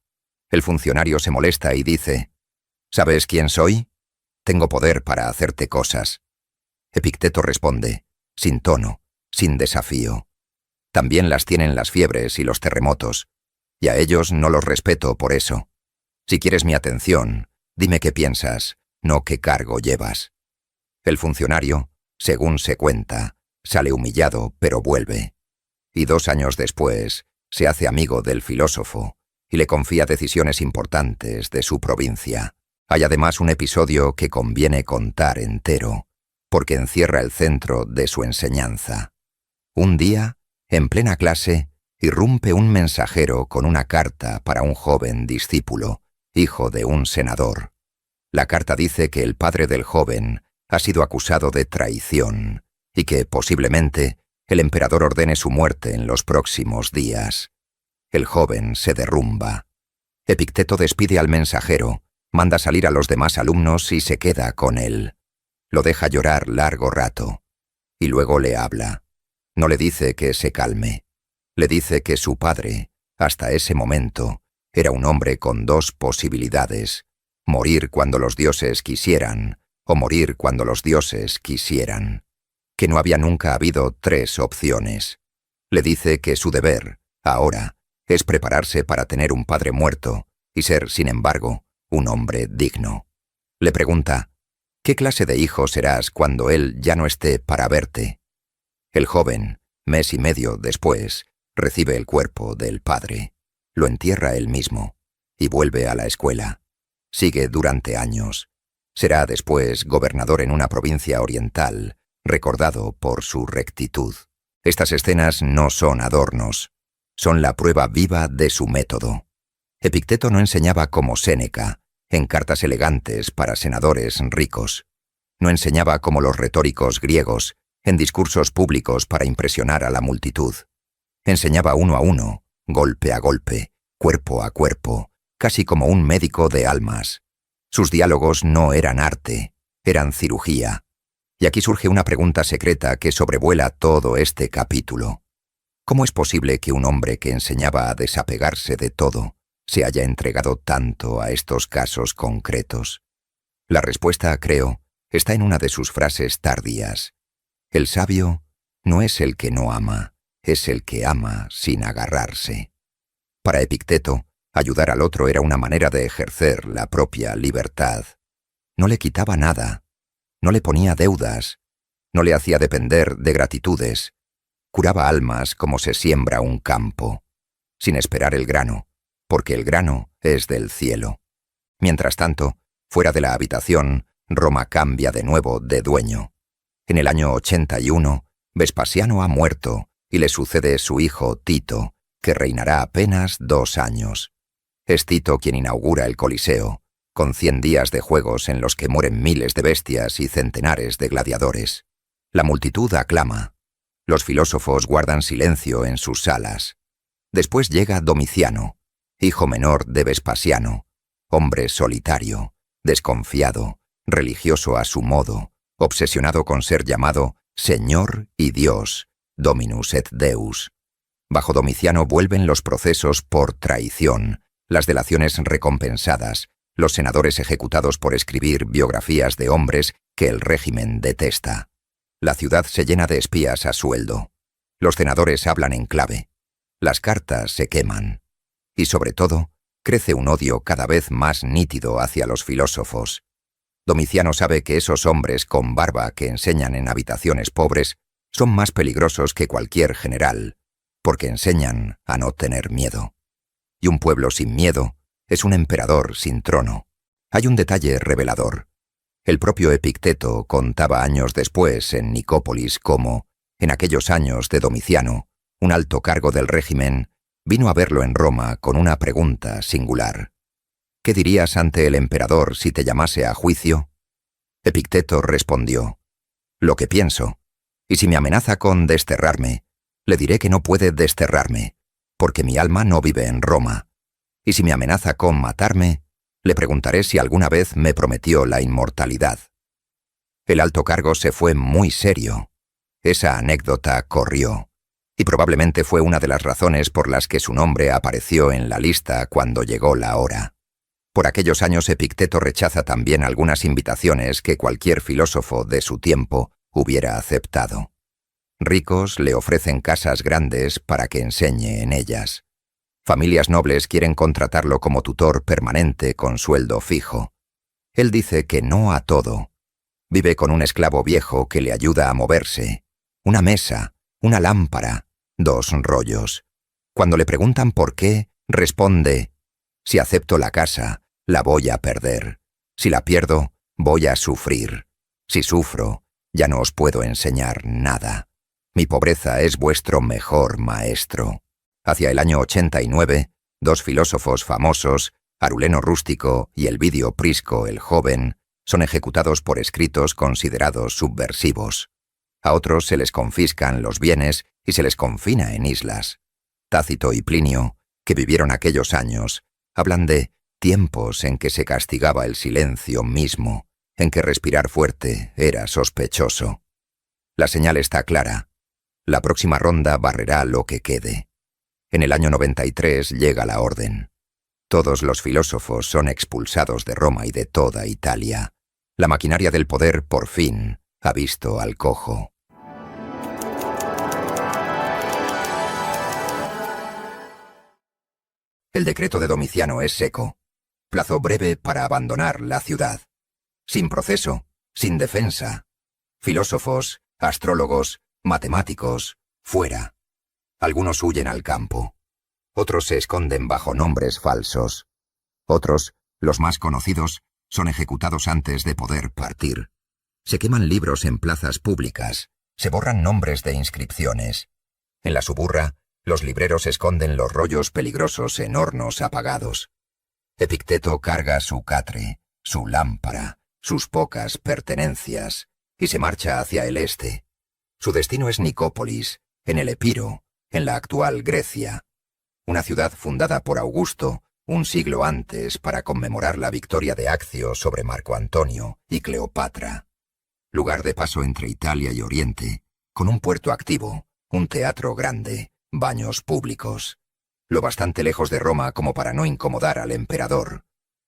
El funcionario se molesta y dice: ¿Sabes quién soy? Tengo poder para hacerte cosas. Epicteto responde, sin tono, sin desafío: También las tienen las fiebres y los terremotos, y a ellos no los respeto por eso. Si quieres mi atención, dime qué piensas, no qué cargo llevas. El funcionario, según se cuenta, sale humillado, pero vuelve. Y 2 años después, se hace amigo del filósofo y le confía decisiones importantes de su provincia. Hay además un episodio que conviene contar entero, porque encierra el centro de su enseñanza. Un día, en plena clase, irrumpe un mensajero con una carta para un joven discípulo, hijo de un senador. La carta dice que el padre del joven ha sido acusado de traición y que, posiblemente, el emperador ordene su muerte en los próximos días. El joven se derrumba. Epicteto despide al mensajero, manda salir a los demás alumnos y se queda con él. Lo deja llorar largo rato. Y luego le habla. No le dice que se calme. Le dice que su padre, hasta ese momento, era un hombre con 2 posibilidades: morir cuando los dioses quisieran, o morir cuando los dioses quisieran. Que no había nunca habido 3 opciones. Le dice que su deber, ahora, es prepararse para tener un padre muerto y ser, sin embargo, un hombre digno. Le pregunta: ¿qué clase de hijo serás cuando él ya no esté para verte? El joven, mes y medio después, recibe el cuerpo del padre. Lo entierra él mismo y vuelve a la escuela. Sigue durante años. Será después gobernador en una provincia oriental, recordado por su rectitud. Estas escenas no son adornos, son la prueba viva de su método. Epicteto no enseñaba como Séneca, en cartas elegantes para senadores ricos. No enseñaba como los retóricos griegos, en discursos públicos para impresionar a la multitud. Enseñaba uno a uno, golpe a golpe, cuerpo a cuerpo, casi como un médico de almas. Sus diálogos no eran arte, eran cirugía. Y aquí surge una pregunta secreta que sobrevuela todo este capítulo. ¿Cómo es posible que un hombre que enseñaba a desapegarse de todo se haya entregado tanto a estos casos concretos? La respuesta, creo, está en una de sus frases tardías. El sabio no es el que no ama, es el que ama sin agarrarse. Para Epicteto, ayudar al otro era una manera de ejercer la propia libertad. No le quitaba nada, no le ponía deudas, no le hacía depender de gratitudes. Curaba almas como se siembra un campo, sin esperar el grano, porque el grano es del cielo. Mientras tanto, fuera de la habitación, Roma cambia de nuevo de dueño. En el año 81, Vespasiano ha muerto y le sucede su hijo Tito, que reinará apenas 2 años. Es Tito quien inaugura el Coliseo, con 100 días de juegos en los que mueren miles de bestias y centenares de gladiadores. La multitud aclama. Los filósofos guardan silencio en sus salas. Después llega Domiciano, hijo menor de Vespasiano, hombre solitario, desconfiado, religioso a su modo, obsesionado con ser llamado Señor y Dios, Dominus et Deus. Bajo Domiciano vuelven los procesos por traición, las delaciones recompensadas, los senadores ejecutados por escribir biografías de hombres que el régimen detesta. La ciudad se llena de espías a sueldo. Los senadores hablan en clave. Las cartas se queman. Y sobre todo, crece un odio cada vez más nítido hacia los filósofos. Domiciano sabe que esos hombres con barba que enseñan en habitaciones pobres son más peligrosos que cualquier general, porque enseñan a no tener miedo. Y un pueblo sin miedo es un emperador sin trono. Hay un detalle revelador. El propio Epicteto contaba años después en Nicópolis cómo, en aquellos años de Domiciano, un alto cargo del régimen vino a verlo en Roma con una pregunta singular. ¿Qué dirías ante el emperador si te llamase a juicio? Epicteto respondió: lo que pienso, Y si me amenaza con desterrarme, le diré que no puede desterrarme, porque mi alma no vive en Roma. Y si me amenaza con matarme, le preguntaré si alguna vez me prometió la inmortalidad. El alto cargo se fue muy serio. Esa anécdota corrió, y probablemente fue una de las razones por las que su nombre apareció en la lista cuando llegó la hora. Por aquellos años Epicteto rechaza también algunas invitaciones que cualquier filósofo de su tiempo hubiera aceptado. Ricos le ofrecen casas grandes para que enseñe en ellas. Familias nobles quieren contratarlo como tutor permanente con sueldo fijo. Él dice que no a todo. Vive con un esclavo viejo que le ayuda a moverse, una mesa, una lámpara, 2 rollos. Cuando le preguntan por qué, responde: si acepto la casa, la voy a perder. Si la pierdo, voy a sufrir. Si sufro, ya no os puedo enseñar nada. Mi pobreza es vuestro mejor maestro. Hacia el año 89, 2 filósofos famosos, Aruleno Rústico y Elvidio Prisco el Joven, son ejecutados por escritos considerados subversivos. A otros se les confiscan los bienes y se les confina en islas. Tácito y Plinio, que vivieron aquellos años, hablan de tiempos en que se castigaba el silencio mismo, en que respirar fuerte era sospechoso. La señal está clara. La próxima ronda barrerá lo que quede. En el año 93 llega la orden. Todos los filósofos son expulsados de Roma y de toda Italia. La maquinaria del poder, por fin, ha visto al cojo. El decreto de Domiciano es seco. Plazo breve para abandonar la ciudad. Sin proceso, sin defensa. Filósofos, astrólogos, matemáticos, fuera. Algunos huyen al campo. Otros se esconden bajo nombres falsos. Otros, los más conocidos, son ejecutados antes de poder partir. Se queman libros en plazas públicas. Se borran nombres de inscripciones. En la suburra, los libreros esconden los rollos peligrosos en hornos apagados. Epicteto carga su catre, su lámpara, sus pocas pertenencias, y se marcha hacia el este. Su destino es Nicópolis, en el Epiro, en la actual Grecia, una ciudad fundada por Augusto un siglo antes para conmemorar la victoria de Accio sobre Marco Antonio y Cleopatra. Lugar de paso entre Italia y Oriente, con un puerto activo, un teatro grande, baños públicos. Lo bastante lejos de Roma como para no incomodar al emperador.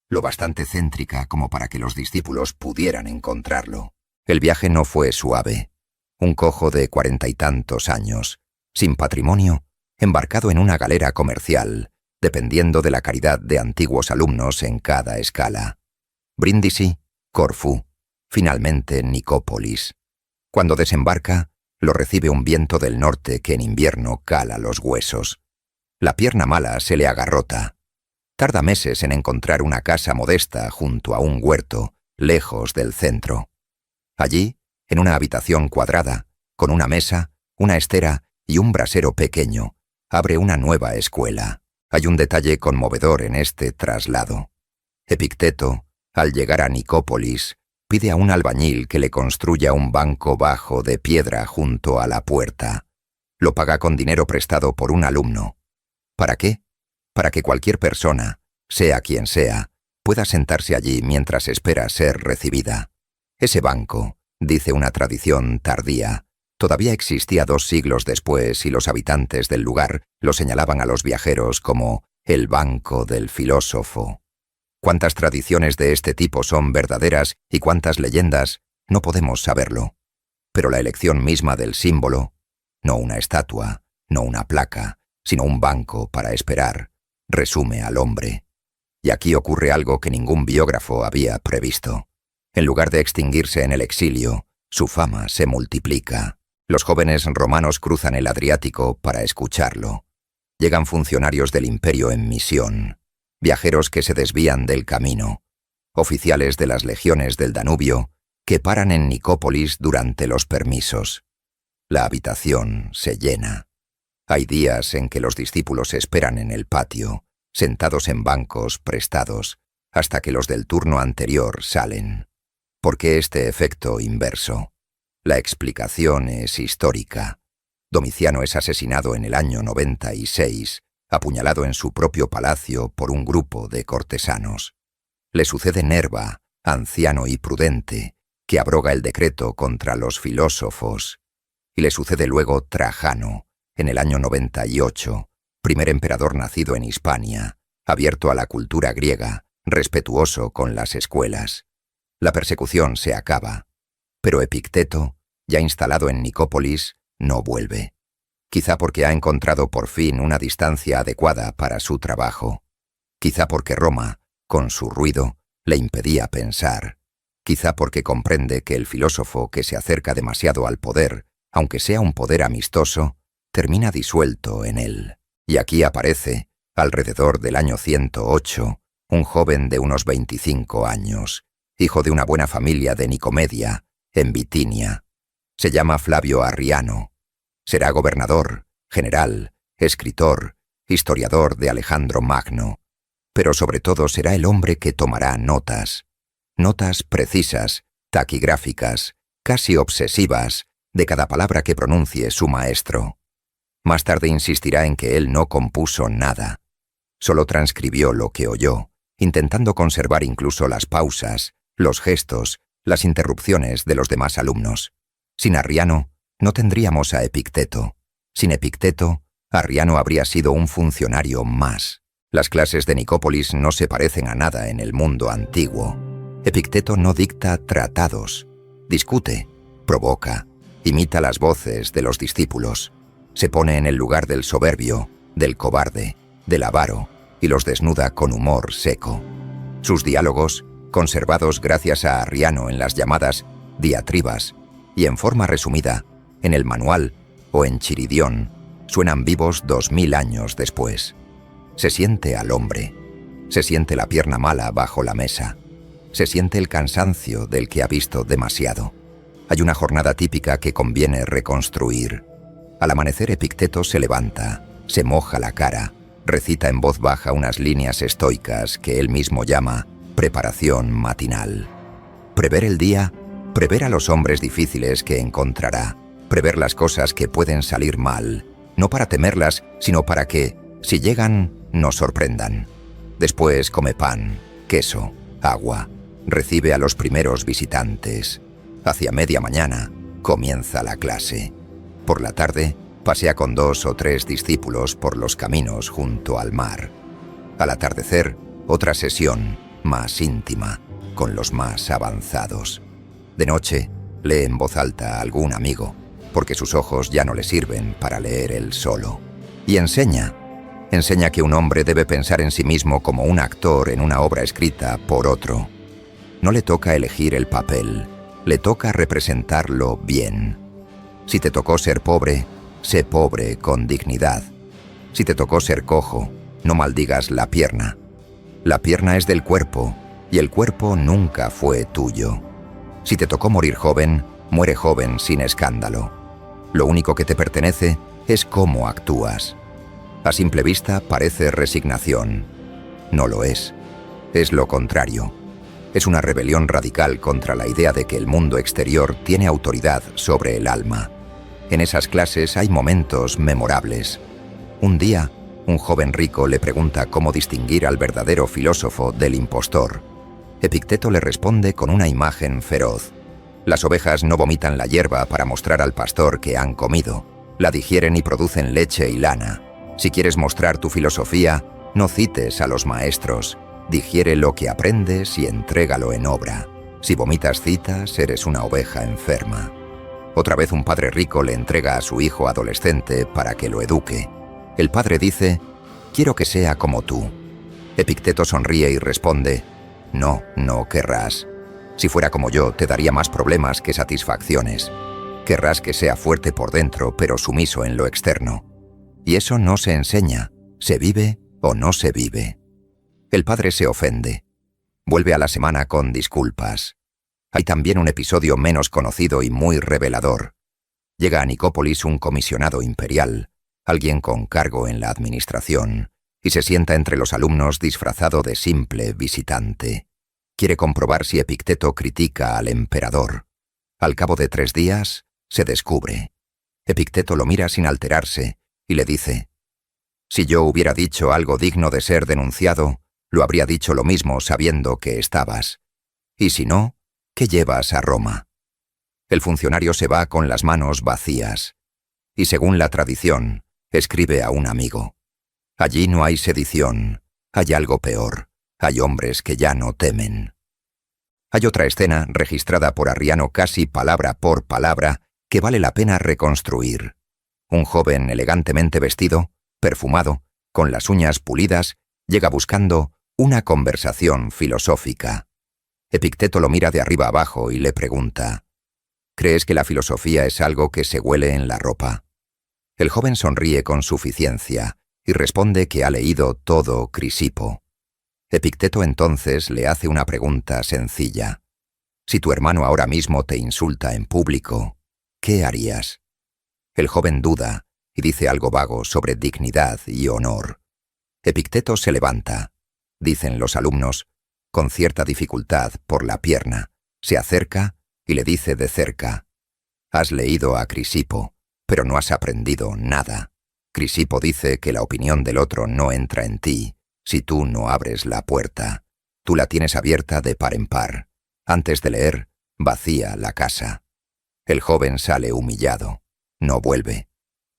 Lo bastante céntrica como para que los discípulos pudieran encontrarlo. El viaje no fue suave. Un cojo de 40 y tantos años, sin patrimonio, embarcado en una galera comercial, dependiendo de la caridad de antiguos alumnos en cada escala. Brindisi, Corfú, finalmente Nicópolis. Cuando desembarca, lo recibe un viento del norte que en invierno cala los huesos. La pierna mala se le agarrota. Tarda meses en encontrar una casa modesta junto a un huerto, lejos del centro. Allí, en una habitación cuadrada, con una mesa, una estera y un brasero pequeño, abre una nueva escuela. Hay un detalle conmovedor en este traslado. Epicteto, al llegar a Nicópolis, pide a un albañil que le construya un banco bajo de piedra junto a la puerta. Lo paga con dinero prestado por un alumno. ¿Para qué? Para que cualquier persona, sea quien sea, pueda sentarse allí mientras espera ser recibida. Ese banco, dice una tradición tardía, todavía existía 2 siglos después y los habitantes del lugar lo señalaban a los viajeros como el banco del filósofo. Cuántas tradiciones de este tipo son verdaderas y cuántas leyendas, no podemos saberlo. Pero la elección misma del símbolo, no una estatua, no una placa, sino un banco para esperar, resume al hombre. Y aquí ocurre algo que ningún biógrafo había previsto. En lugar de extinguirse en el exilio, su fama se multiplica. Los jóvenes romanos cruzan el Adriático para escucharlo. Llegan funcionarios del imperio en misión, viajeros que se desvían del camino, oficiales de las legiones del Danubio que paran en Nicópolis durante los permisos. La habitación se llena. Hay días en que los discípulos esperan en el patio, sentados en bancos prestados, hasta que los del turno anterior salen. ¿Por qué este efecto inverso? La explicación es histórica. Domiciano es asesinado en el año 96, apuñalado en su propio palacio por un grupo de cortesanos. Le sucede Nerva, anciano y prudente, que abroga el decreto contra los filósofos, y le sucede luego Trajano, en el año 98, primer emperador nacido en Hispania, abierto a la cultura griega, respetuoso con las escuelas. La persecución se acaba, pero Epicteto, ya instalado en Nicópolis, no vuelve. Quizá porque ha encontrado por fin una distancia adecuada para su trabajo. Quizá porque Roma, con su ruido, le impedía pensar. Quizá porque comprende que el filósofo que se acerca demasiado al poder, aunque sea un poder amistoso, termina disuelto en él. Y aquí aparece, alrededor del año 108, un joven de unos 25 años, hijo de una buena familia de Nicomedia, en Bitinia. Se llama Flavio Arriano. Será gobernador, general, escritor, historiador de Alejandro Magno, pero sobre todo será el hombre que tomará notas precisas, taquigráficas, casi obsesivas, de cada palabra que pronuncie su maestro. Más tarde insistirá en que él no compuso nada. Solo transcribió lo que oyó, intentando conservar incluso las pausas, los gestos, las interrupciones de los demás alumnos. Sin Arriano, no tendríamos a Epicteto. Sin Epicteto, Arriano habría sido un funcionario más. Las clases de Nicópolis no se parecen a nada en el mundo antiguo. Epicteto no dicta tratados, discute, provoca, imita las voces de los discípulos, se pone en el lugar del soberbio, del cobarde, del avaro, y los desnuda con humor seco. Sus diálogos, conservados gracias a Arriano en las llamadas diatribas, y en forma resumida, en el manual o en Chiridión, suenan vivos 2000 años después. Se siente al hombre, se siente la pierna mala bajo la mesa, se siente el cansancio del que ha visto demasiado. Hay una jornada típica que conviene reconstruir. Al amanecer Epicteto se levanta, se moja la cara, recita en voz baja unas líneas estoicas que él mismo llama preparación matinal. Prever el día, prever a los hombres difíciles que encontrará, prever las cosas que pueden salir mal, no para temerlas, sino para que, si llegan, nos sorprendan. Después come pan, queso, agua, recibe a los primeros visitantes. Hacia media mañana comienza la clase. Por la tarde pasea con 2 o 3 discípulos por los caminos junto al mar. Al atardecer, otra sesión, más íntima, con los más avanzados. De noche, lee en voz alta a algún amigo, porque sus ojos ya no le sirven para leer él solo. Y enseña que un hombre debe pensar en sí mismo como un actor en una obra escrita por otro. No le toca elegir el papel, le toca representarlo bien. Si te tocó ser pobre, sé pobre con dignidad. Si te tocó ser cojo, no maldigas la pierna. La pierna es del cuerpo, y el cuerpo nunca fue tuyo. Si te tocó morir joven, muere joven sin escándalo. Lo único que te pertenece es cómo actúas. A simple vista parece resignación. No lo es. Es lo contrario. Es una rebelión radical contra la idea de que el mundo exterior tiene autoridad sobre el alma. En esas clases hay momentos memorables. Un día, un joven rico le pregunta cómo distinguir al verdadero filósofo del impostor. Epicteto le responde con una imagen feroz. Las ovejas no vomitan la hierba para mostrar al pastor que han comido. La digieren y producen leche y lana. Si quieres mostrar tu filosofía, no cites a los maestros. Digiere lo que aprendes y entrégalo en obra. Si vomitas citas, eres una oveja enferma. Otra vez un padre rico le entrega a su hijo adolescente para que lo eduque. El padre dice, «Quiero que sea como tú». Epicteto sonríe y responde, «No, no querrás. Si fuera como yo, te daría más problemas que satisfacciones. Querrás que sea fuerte por dentro, pero sumiso en lo externo. Y eso no se enseña, se vive o no se vive». El padre se ofende. Vuelve a la semana con disculpas. Hay también un episodio menos conocido y muy revelador. Llega a Nicópolis un comisionado imperial, alguien con cargo en la administración, y se sienta entre los alumnos disfrazado de simple visitante. Quiere comprobar si Epicteto critica al emperador. Al cabo de 3 días, se descubre. Epicteto lo mira sin alterarse y le dice: «Si yo hubiera dicho algo digno de ser denunciado, lo habría dicho lo mismo sabiendo que estabas. Y si no, ¿qué llevas a Roma?». El funcionario se va con las manos vacías. Y según la tradición, escribe a un amigo: «Allí no hay sedición, hay algo peor, hay hombres que ya no temen». Hay otra escena registrada por Arriano casi palabra por palabra que vale la pena reconstruir. Un joven elegantemente vestido, perfumado, con las uñas pulidas, llega buscando una conversación filosófica. Epicteto lo mira de arriba abajo y le pregunta: «¿Crees que la filosofía es algo que se huele en la ropa?». El joven sonríe con suficiencia y responde que ha leído todo Crisipo. Epicteto entonces le hace una pregunta sencilla: «Si tu hermano ahora mismo te insulta en público, ¿qué harías?». El joven duda y dice algo vago sobre dignidad y honor. Epicteto se levanta, dicen los alumnos, con cierta dificultad por la pierna, se acerca y le dice de cerca: «Has leído a Crisipo, pero no has aprendido nada. Crisipo dice que la opinión del otro no entra en ti si tú no abres la puerta. Tú la tienes abierta de par en par. Antes de leer, vacía la casa». El joven sale humillado. No vuelve.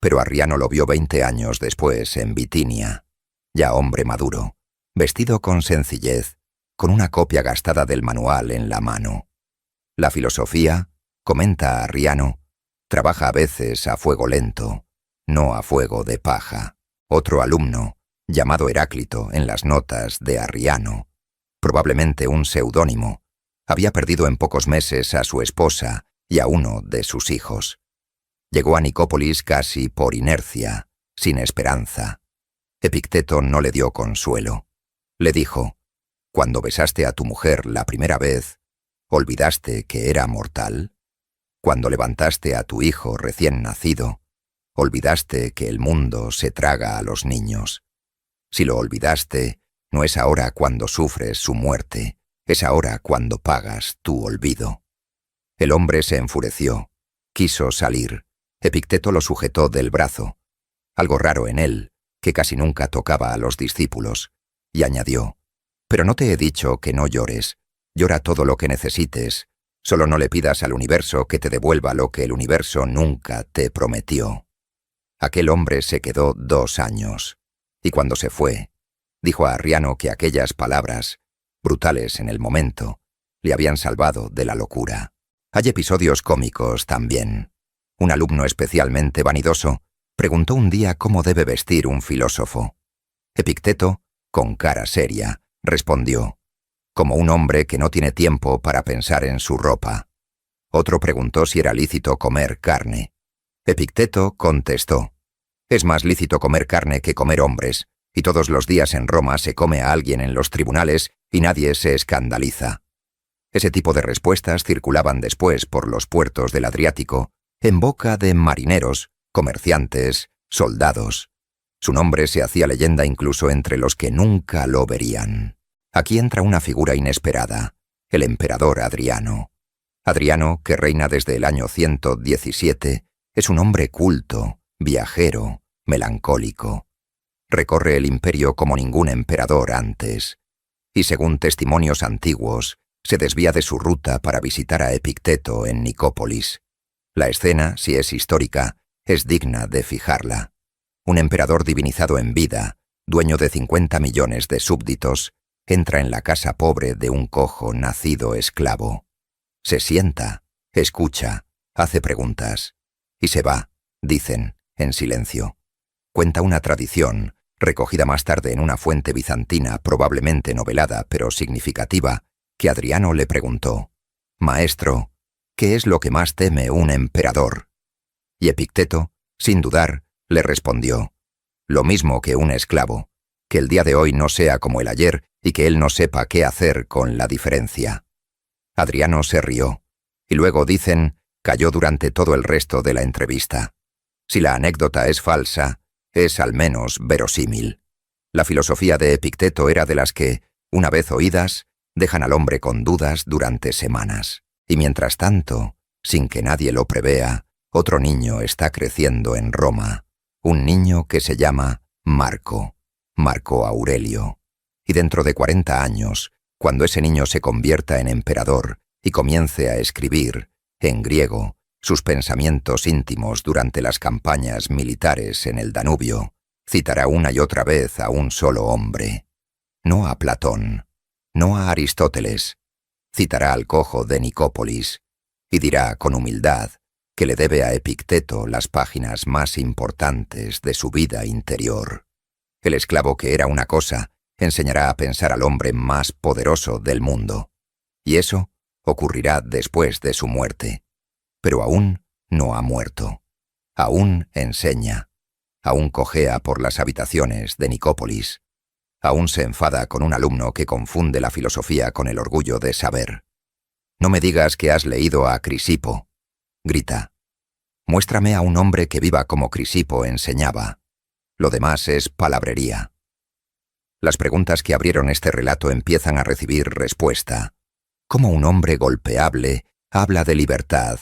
Pero Arriano lo vio 20 años después en Bitinia, ya hombre maduro, vestido con sencillez, con una copia gastada del manual en la mano. La filosofía, comenta Arriano, trabaja a veces a fuego lento, no a fuego de paja. Otro alumno, llamado Heráclito en las notas de Arriano, probablemente un seudónimo, había perdido en pocos meses a su esposa y a uno de sus hijos. Llegó a Nicópolis casi por inercia, sin esperanza. Epicteto no le dio consuelo. Le dijo: «Cuando besaste a tu mujer la primera vez, ¿olvidaste que era mortal? Cuando levantaste a tu hijo recién nacido, ¿olvidaste que el mundo se traga a los niños? Si lo olvidaste, no es ahora cuando sufres su muerte, es ahora cuando pagas tu olvido». El hombre se enfureció, quiso salir. Epicteto lo sujetó del brazo, algo raro en él, que casi nunca tocaba a los discípulos, y añadió: «Pero no te he dicho que no llores, llora todo lo que necesites, solo no le pidas al universo que te devuelva lo que el universo nunca te prometió». Aquel hombre se quedó 2 años, y cuando se fue, dijo a Arriano que aquellas palabras, brutales en el momento, le habían salvado de la locura. Hay episodios cómicos también. Un alumno especialmente vanidoso preguntó un día cómo debe vestir un filósofo. Epicteto, con cara seria, respondió: «Como un hombre que no tiene tiempo para pensar en su ropa». Otro preguntó si era lícito comer carne. Epicteto contestó: «Es más lícito comer carne que comer hombres, y todos los días en Roma se come a alguien en los tribunales y nadie se escandaliza». Ese tipo de respuestas circulaban después por los puertos del Adriático, en boca de marineros, comerciantes, soldados. Su nombre se hacía leyenda incluso entre los que nunca lo verían. Aquí entra una figura inesperada, el emperador Adriano. Adriano, que reina desde el año 117, es un hombre culto, viajero, melancólico. Recorre el imperio como ningún emperador antes, y según testimonios antiguos, se desvía de su ruta para visitar a Epicteto en Nicópolis. La escena, si es histórica, es digna de fijarla. Un emperador divinizado en vida, dueño de 50 millones de súbditos, entra en la casa pobre de un cojo nacido esclavo. Se sienta, escucha, hace preguntas, y se va, dicen, en silencio. Cuenta una tradición, recogida más tarde en una fuente bizantina probablemente novelada pero significativa, que Adriano le preguntó: «Maestro, ¿qué es lo que más teme un emperador?». Y Epicteto, sin dudar, le respondió: «Lo mismo que un esclavo, que el día de hoy no sea como el ayer y que él no sepa qué hacer con la diferencia». Adriano se rió, y luego, dicen, calló durante todo el resto de la entrevista. Si la anécdota es falsa, es al menos verosímil. La filosofía de Epicteto era de las que, una vez oídas, dejan al hombre con dudas durante semanas. Y mientras tanto, sin que nadie lo prevea, otro niño está creciendo en Roma, un niño que se llama Marco Aurelio. Y dentro de 40 años, cuando ese niño se convierta en emperador y comience a escribir, en griego, sus pensamientos íntimos durante las campañas militares en el Danubio, citará una y otra vez a un solo hombre. No a Platón, no a Aristóteles. Citará al cojo de Nicópolis y dirá con humildad que le debe a Epicteto las páginas más importantes de su vida interior. El esclavo que era una cosa enseñará a pensar al hombre más poderoso del mundo. Y eso ocurrirá después de su muerte. Pero aún no ha muerto. Aún enseña. Aún cojea por las habitaciones de Nicópolis. Aún se enfada con un alumno que confunde la filosofía con el orgullo de saber. No me digas que has leído a Crisipo, grita. Muéstrame a un hombre que viva como Crisipo enseñaba. Lo demás es palabrería. Las preguntas que abrieron este relato empiezan a recibir respuesta. ¿Cómo un hombre golpeable habla de libertad,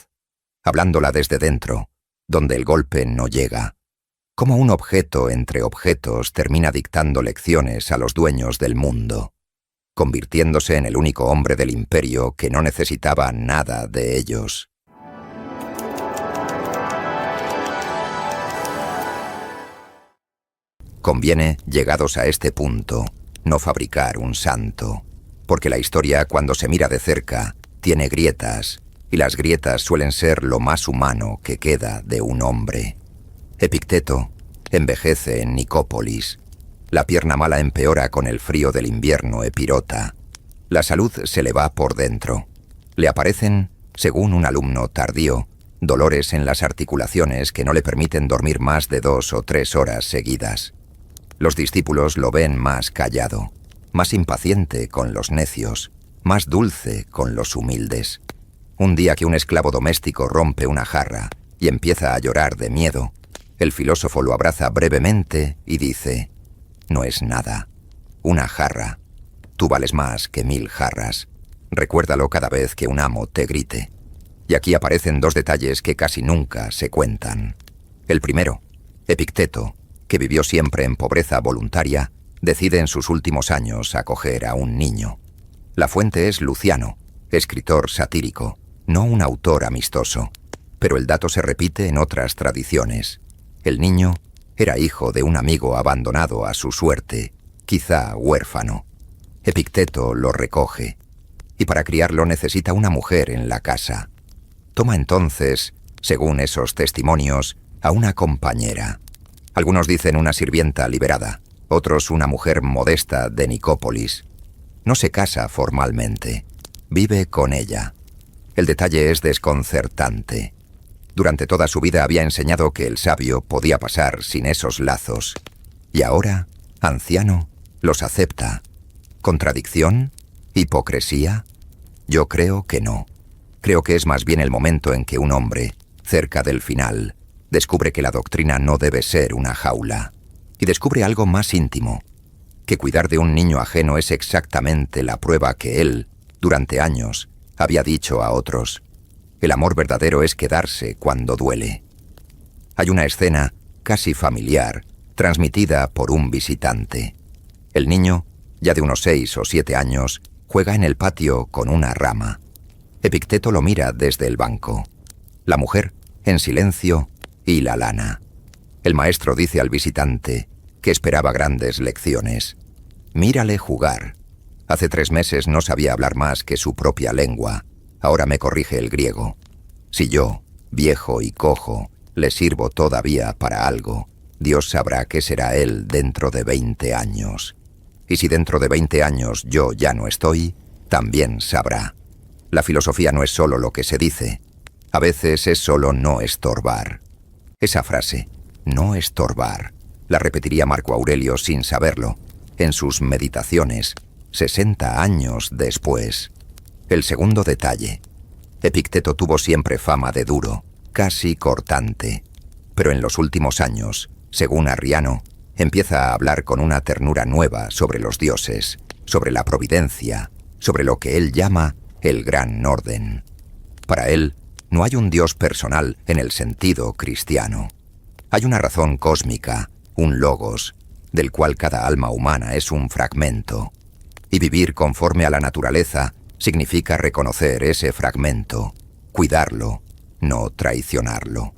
hablándola desde dentro, donde el golpe no llega? ¿Cómo un objeto entre objetos termina dictando lecciones a los dueños del mundo, convirtiéndose en el único hombre del imperio que no necesitaba nada de ellos? Conviene, llegados a este punto, no fabricar un santo, porque la historia, cuando se mira de cerca, tiene grietas, y las grietas suelen ser lo más humano que queda de un hombre. Epicteto envejece en Nicópolis. La pierna mala empeora con el frío del invierno epirota. La salud se le va por dentro. Le aparecen, según un alumno tardío, dolores en las articulaciones que no le permiten dormir más de 2 o 3 horas seguidas. Los discípulos lo ven más callado, más impaciente con los necios, más dulce con los humildes. Un día que un esclavo doméstico rompe una jarra y empieza a llorar de miedo, el filósofo lo abraza brevemente y dice: «No es nada. Una jarra. Tú vales más que 1000 jarras. Recuérdalo cada vez que un amo te grite». Y aquí aparecen 2 detalles que casi nunca se cuentan. El primero, Epicteto, que vivió siempre en pobreza voluntaria, decide en sus últimos años acoger a un niño. La fuente es Luciano, escritor satírico, no un autor amistoso, pero el dato se repite en otras tradiciones. El niño era hijo de un amigo abandonado a su suerte, quizá huérfano. Epicteto lo recoge, y para criarlo necesita una mujer en la casa. Toma entonces, según esos testimonios, a una compañera. Algunos dicen una sirvienta liberada, otros una mujer modesta de Nicópolis. No se casa formalmente, vive con ella. El detalle es desconcertante. Durante toda su vida había enseñado que el sabio podía pasar sin esos lazos. Y ahora, anciano, los acepta. ¿Contradicción? ¿Hipocresía? Yo creo que no. Creo que es más bien el momento en que un hombre, cerca del final, descubre que la doctrina no debe ser una jaula. Y descubre algo más íntimo, que cuidar de un niño ajeno es exactamente la prueba que él, durante años, había dicho a otros. El amor verdadero es quedarse cuando duele. Hay una escena, casi familiar, transmitida por un visitante. El niño, ya de unos 6 o 7 años, juega en el patio con una rama. Epicteto lo mira desde el banco. La mujer, en silencio, hila lana. El maestro dice al visitante, que esperaba grandes lecciones: «Mírale jugar. Hace 3 meses no sabía hablar más que su propia lengua. Ahora me corrige el griego. Si yo, viejo y cojo, le sirvo todavía para algo, Dios sabrá qué será él dentro de 20 años. Y si dentro de 20 años yo ya no estoy, también sabrá. La filosofía no es solo lo que se dice. A veces es solo no estorbar». Esa frase, no estorbar, la repetiría Marco Aurelio sin saberlo, en sus meditaciones, 60 años después. El segundo detalle. Epicteto tuvo siempre fama de duro, casi cortante. Pero en los últimos años, según Arriano, empieza a hablar con una ternura nueva sobre los dioses, sobre la providencia, sobre lo que él llama el gran orden. Para él, No hay un Dios personal en el sentido cristiano. Hay una razón cósmica, un logos, del cual cada alma humana es un fragmento. Y vivir conforme a la naturaleza significa reconocer ese fragmento, cuidarlo, no traicionarlo.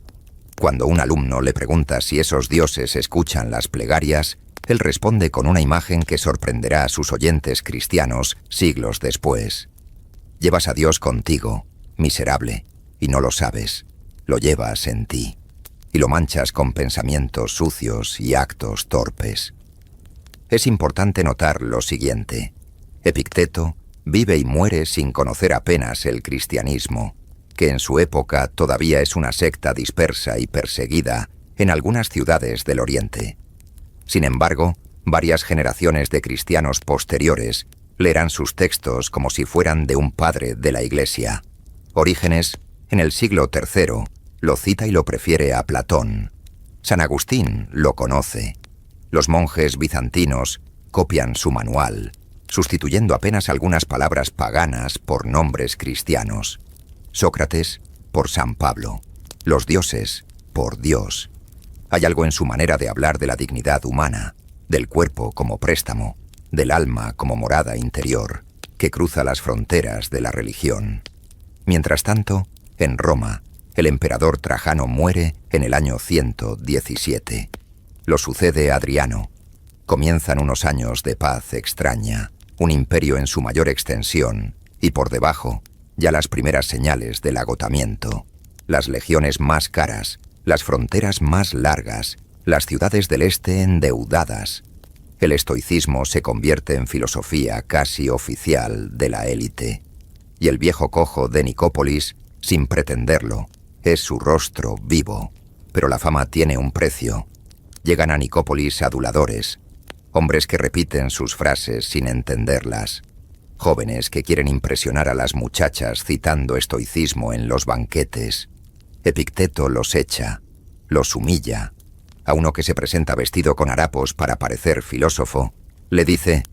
Cuando un alumno le pregunta si esos dioses escuchan las plegarias, él responde con una imagen que sorprenderá a sus oyentes cristianos siglos después. Llevas a Dios contigo, miserable, y no lo sabes. Lo llevas en ti, y lo manchas con pensamientos sucios y actos torpes. Es importante notar lo siguiente. Epicteto vive y muere sin conocer apenas el cristianismo, que en su época todavía es una secta dispersa y perseguida en algunas ciudades del Oriente. Sin embargo, varias generaciones de cristianos posteriores leerán sus textos como si fueran de un padre de la Iglesia. Orígenes, en el siglo III, lo cita y lo prefiere a Platón. San Agustín lo conoce. Los monjes bizantinos copian su manual, sustituyendo apenas algunas palabras paganas por nombres cristianos. Sócrates por San Pablo, los dioses por Dios. Hay algo en su manera de hablar de la dignidad humana, del cuerpo como préstamo, del alma como morada interior, que cruza las fronteras de la religión. Mientras tanto, en Roma, el emperador Trajano muere en el año 117. Lo sucede Adriano. Comienzan unos años de paz extraña, un imperio en su mayor extensión, y por debajo, ya las primeras señales del agotamiento. Las legiones más caras, las fronteras más largas, las ciudades del este endeudadas. El estoicismo se convierte en filosofía casi oficial de la élite. Y el viejo cojo de Nicópolis, sin pretenderlo, es su rostro vivo. Pero la fama tiene un precio. Llegan a Nicópolis aduladores, hombres que repiten sus frases sin entenderlas, jóvenes que quieren impresionar a las muchachas citando estoicismo en los banquetes. Epicteto los echa, los humilla. A uno que se presenta vestido con harapos para parecer filósofo, le dice: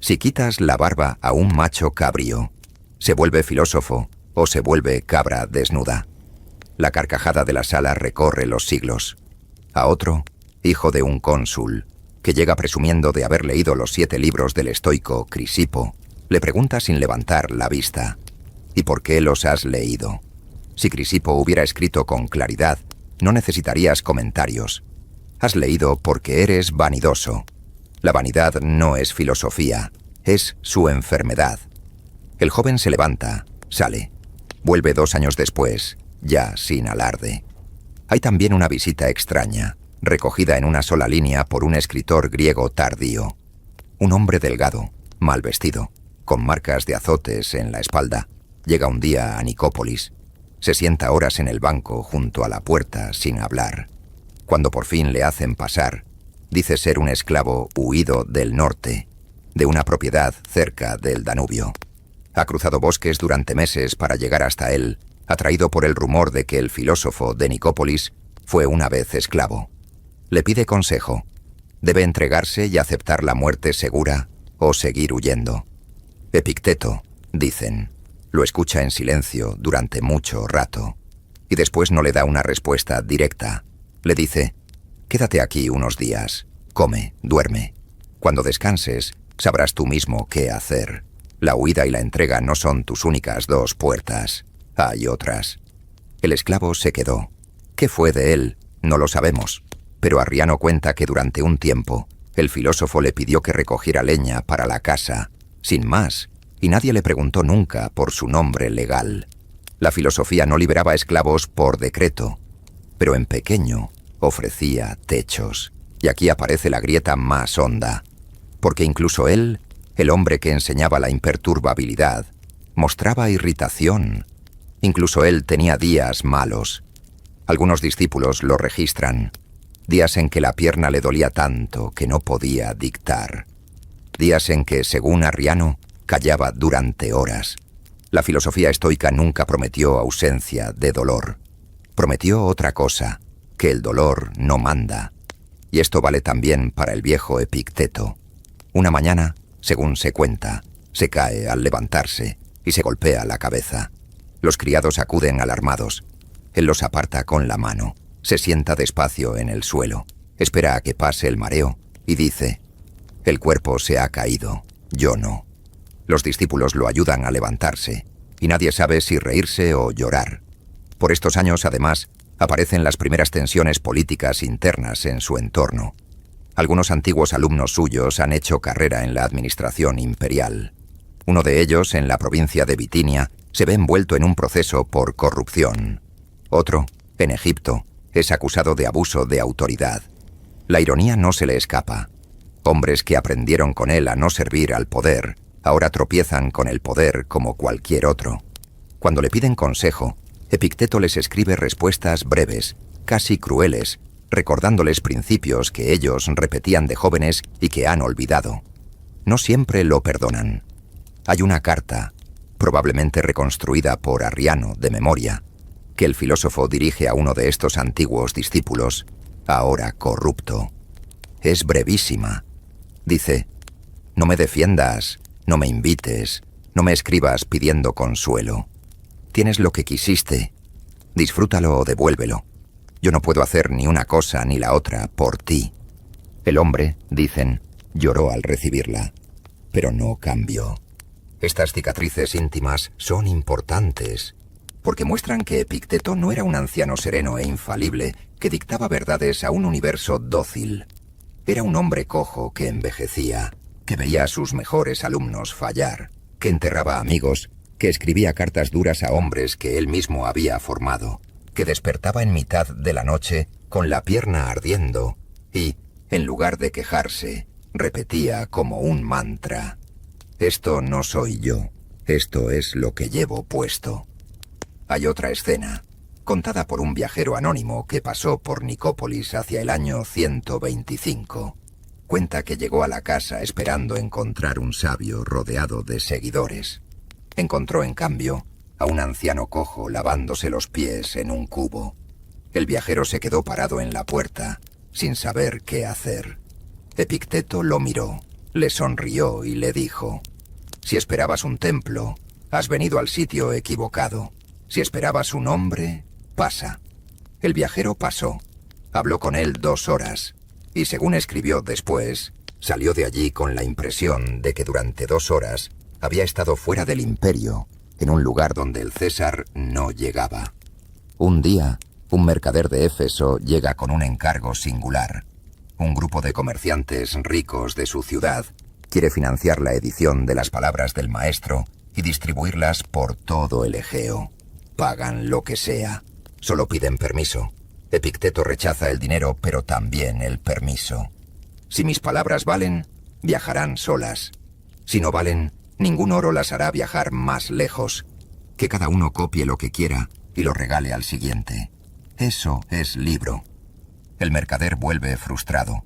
si quitas la barba a un macho cabrío, ¿se vuelve filósofo o se vuelve cabra desnuda? La carcajada de la sala recorre los siglos. A otro, hijo de un cónsul, que llega presumiendo de haber leído los 7 libros del estoico Crisipo, le pregunta sin levantar la vista: ¿y por qué los has leído? Si Crisipo hubiera escrito con claridad, no necesitarías comentarios. Has leído porque eres vanidoso. La vanidad no es filosofía, es su enfermedad. El joven se levanta, sale. Vuelve 2 años después, ya sin alarde. Hay también una visita extraña, recogida en una sola línea por un escritor griego tardío. Un hombre delgado, mal vestido, con marcas de azotes en la espalda, llega un día a Nicópolis. Se sienta horas en el banco junto a la puerta sin hablar. Cuando por fin le hacen pasar, dice ser un esclavo huido del norte, de una propiedad cerca del Danubio. Ha cruzado bosques durante meses para llegar hasta él, atraído por el rumor de que el filósofo de Nicópolis fue una vez esclavo. Le pide consejo. ¿Debe entregarse y aceptar la muerte segura o seguir huyendo? Epicteto, dicen, lo escucha en silencio durante mucho rato, y después no le da una respuesta directa. Le dice: quédate aquí unos días, come, duerme. Cuando descanses, sabrás tú mismo qué hacer. La huida y la entrega no son tus únicas 2 puertas. Hay otras. El esclavo se quedó. ¿Qué fue de él? No lo sabemos. Pero Arriano cuenta que durante un tiempo, el filósofo le pidió que recogiera leña para la casa, sin más, y nadie le preguntó nunca por su nombre legal. La filosofía no liberaba esclavos por decreto, pero en pequeño ofrecía techos. Y aquí aparece la grieta más honda, porque incluso él, el hombre que enseñaba la imperturbabilidad, mostraba irritación. Incluso él tenía días malos. Algunos discípulos lo registran. Días en que la pierna le dolía tanto que no podía dictar. Días en que, según Arriano, callaba durante horas. La filosofía estoica nunca prometió ausencia de dolor. Prometió otra cosa, que el dolor no manda. Y esto vale también para el viejo Epicteto. Una mañana, según se cuenta, se cae al levantarse y se golpea la cabeza. Los criados acuden alarmados. Él los aparta con la mano, se sienta despacio en el suelo, espera a que pase el mareo y dice: «El cuerpo se ha caído, yo no». Los discípulos lo ayudan a levantarse, y nadie sabe si reírse o llorar. Por estos años, además, aparecen las primeras tensiones políticas internas en su entorno. Algunos antiguos alumnos suyos han hecho carrera en la administración imperial. Uno de ellos, en la provincia de Bitinia, se ve envuelto en un proceso por corrupción. Otro, en Egipto, es acusado de abuso de autoridad. La ironía no se le escapa. Hombres que aprendieron con él a no servir al poder, ahora tropiezan con el poder como cualquier otro. Cuando le piden consejo, Epicteto les escribe respuestas breves, casi crueles, recordándoles principios que ellos repetían de jóvenes y que han olvidado. No siempre lo perdonan. Hay una carta, probablemente reconstruida por Arriano de memoria, que el filósofo dirige a uno de estos antiguos discípulos, ahora corrupto. Es brevísima. Dice: «No me defiendas, no me invites, no me escribas pidiendo consuelo. Tienes lo que quisiste. Disfrútalo o devuélvelo. Yo no puedo hacer ni una cosa ni la otra por ti». El hombre, dicen, lloró al recibirla, pero no cambió. Estas cicatrices íntimas son importantes, porque muestran que Epicteto no era un anciano sereno e infalible que dictaba verdades a un universo dócil. Era un hombre cojo que envejecía, que veía a sus mejores alumnos fallar, que enterraba amigos, que escribía cartas duras a hombres que él mismo había formado, que despertaba en mitad de la noche con la pierna ardiendo y, en lugar de quejarse, repetía como un mantra: «Esto no soy yo, esto es lo que llevo puesto». Hay otra escena, contada por un viajero anónimo que pasó por Nicópolis hacia el año 125. Cuenta que llegó a la casa esperando encontrar un sabio rodeado de seguidores. Encontró, en cambio, a un anciano cojo lavándose los pies en un cubo. El viajero se quedó parado en la puerta, sin saber qué hacer. Epicteto lo miró, le sonrió y le dijo: «Si esperabas un templo, has venido al sitio equivocado. Si esperabas un hombre, pasa». El viajero pasó. Habló con él 2 horas, y según escribió después, salió de allí con la impresión de que durante 2 horas había estado fuera del imperio, en un lugar donde el César no llegaba. Un día, un mercader de Éfeso llega con un encargo singular. Un grupo de comerciantes ricos de su ciudad quiere financiar la edición de las palabras del maestro y distribuirlas por todo el Egeo. Pagan lo que sea, solo piden permiso. Epicteto rechaza el dinero, pero también el permiso. «Si mis palabras valen, viajarán solas. Si no valen, ningún oro las hará viajar más lejos. Que cada uno copie lo que quiera y lo regale al siguiente. Eso es libro». El mercader vuelve frustrado.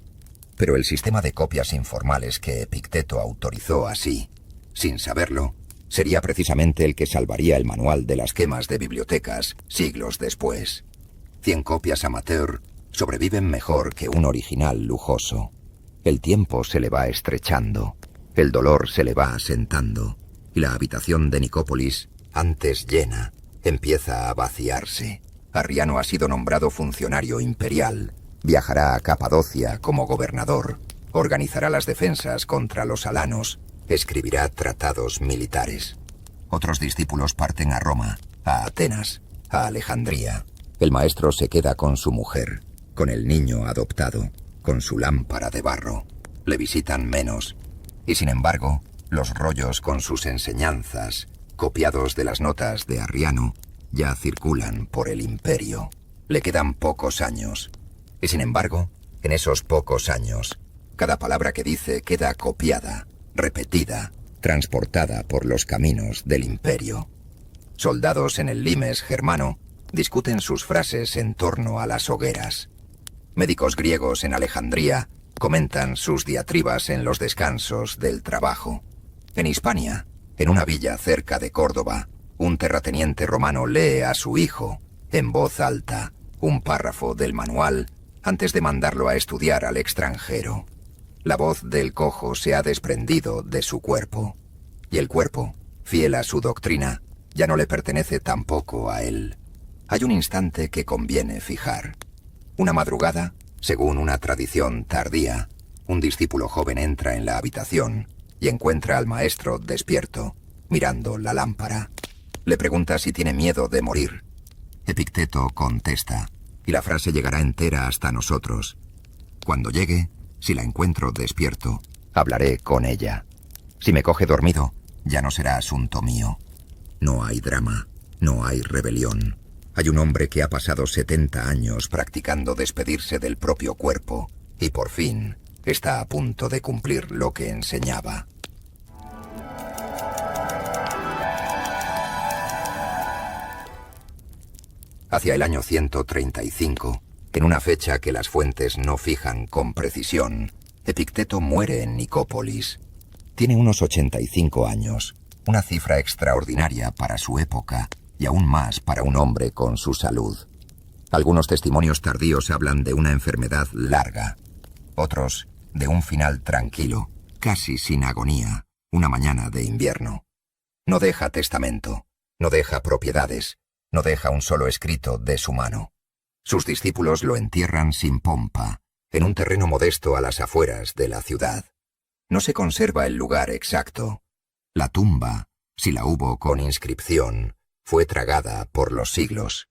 Pero el sistema de copias informales que Epicteto autorizó así, sin saberlo, sería precisamente el que salvaría el manual de las quemas de bibliotecas siglos después. 100 copias amateur sobreviven mejor que un original lujoso. El tiempo se le va estrechando, el dolor se le va asentando, y la habitación de Nicópolis, antes llena, empieza a vaciarse. Arriano ha sido nombrado funcionario imperial, viajará a Capadocia como gobernador, organizará las defensas contra los alanos, escribirá tratados militares. Otros discípulos parten a Roma, a Atenas, a Alejandría. El maestro se queda con su mujer, con el niño adoptado, con su lámpara de barro. Le visitan menos, y sin embargo, los rollos con sus enseñanzas, copiados de las notas de Arriano, ya circulan por el imperio. Le quedan pocos años, y sin embargo, en esos pocos años, cada palabra que dice queda copiada, repetida, transportada por los caminos del imperio. Soldados en el limes germano discuten sus frases en torno a las hogueras. Médicos griegos en Alejandría comentan sus diatribas en los descansos del trabajo. En Hispania, en una villa cerca de Córdoba, un terrateniente romano lee a su hijo, en voz alta, un párrafo del manual antes de mandarlo a estudiar al extranjero. La voz del cojo se ha desprendido de su cuerpo, y el cuerpo, fiel a su doctrina, ya no le pertenece tampoco a él. Hay un instante que conviene fijar. Una madrugada, según una tradición tardía, un discípulo joven entra en la habitación y encuentra al maestro despierto, mirando la lámpara. Le pregunta si tiene miedo de morir. Epicteto contesta, y la frase llegará entera hasta nosotros. Cuando llegue, si la encuentro despierto, hablaré con ella. Si me coge dormido, ya no será asunto mío. No hay drama, no hay rebelión. Hay un hombre que ha pasado 70 años practicando despedirse del propio cuerpo y por fin está a punto de cumplir lo que enseñaba. Hacia el año 135, en una fecha que las fuentes no fijan con precisión, Epicteto muere en Nicópolis. Tiene unos 85 años, una cifra extraordinaria para su época y aún más para un hombre con su salud. Algunos testimonios tardíos hablan de una enfermedad larga, otros de un final tranquilo, casi sin agonía, una mañana de invierno. No deja testamento, no deja propiedades, no deja un solo escrito de su mano. Sus discípulos lo entierran sin pompa, en un terreno modesto a las afueras de la ciudad. No se conserva el lugar exacto. La tumba, si la hubo con inscripción, fue tragada por los siglos.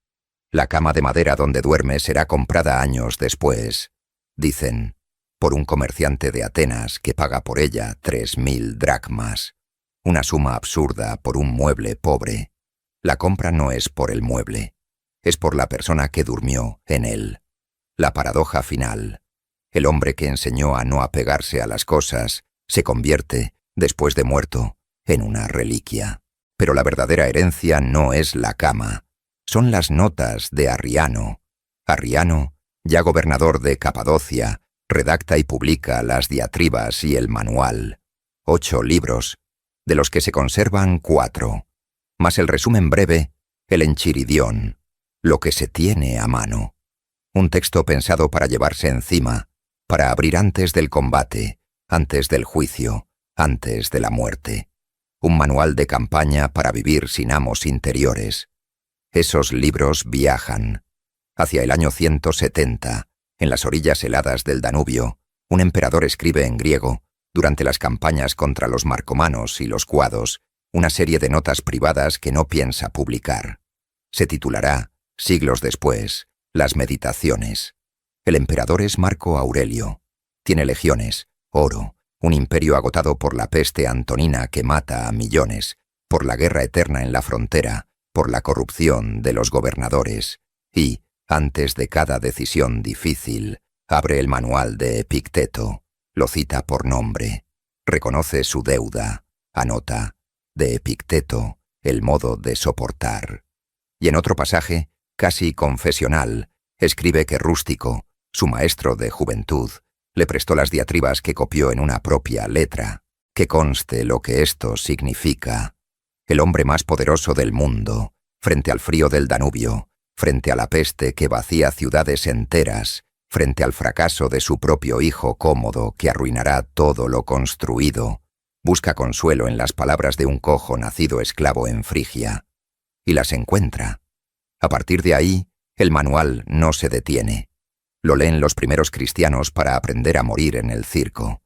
La cama de madera donde duerme será comprada años después, dicen, por un comerciante de Atenas que paga por ella 3.000 dracmas, una suma absurda por un mueble pobre. La compra no es por el mueble, es por la persona que durmió en él. La paradoja final. El hombre que enseñó a no apegarse a las cosas se convierte, después de muerto, en una reliquia. Pero la verdadera herencia no es la cama, son las notas de Arriano. Arriano, ya gobernador de Capadocia, redacta y publica las diatribas y el manual. 8 libros, de los que se conservan 4, más el resumen breve, el Enchiridión, lo que se tiene a mano. Un texto pensado para llevarse encima, para abrir antes del combate, antes del juicio, antes de la muerte. Un manual de campaña para vivir sin amos interiores. Esos libros viajan. Hacia el año 170, en las orillas heladas del Danubio, un emperador escribe en griego, durante las campañas contra los marcomanos y los cuados, una serie de notas privadas que no piensa publicar. Se titulará, siglos después, Las Meditaciones. El emperador es Marco Aurelio. Tiene legiones, oro, un imperio agotado por la peste antonina que mata a millones, por la guerra eterna en la frontera, por la corrupción de los gobernadores, y, antes de cada decisión difícil, abre el manual de Epicteto, lo cita por nombre, reconoce su deuda, anota, de Epicteto, el modo de soportar. Y en otro pasaje, casi confesional, escribe que Rústico, su maestro de juventud, le prestó las diatribas que copió en una propia letra, que conste lo que esto significa. El hombre más poderoso del mundo, frente al frío del Danubio, frente a la peste que vacía ciudades enteras, frente al fracaso de su propio hijo Cómodo que arruinará todo lo construido, busca consuelo en las palabras de un cojo nacido esclavo en Frigia, y las encuentra. A partir de ahí, el manual no se detiene. Lo leen los primeros cristianos para aprender a morir en el circo.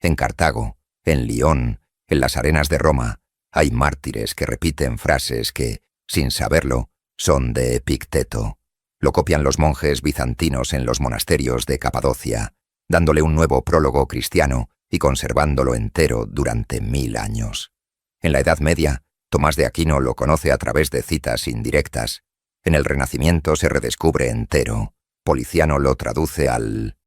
En Cartago, en Lión, en las arenas de Roma, hay mártires que repiten frases que, sin saberlo, son de Epicteto. Lo copian los monjes bizantinos en los monasterios de Capadocia, dándole un nuevo prólogo cristiano y conservándolo entero durante 1000 años. En la Edad Media, Tomás de Aquino lo conoce a través de citas indirectas. En el Renacimiento se redescubre entero. Policiano lo traduce al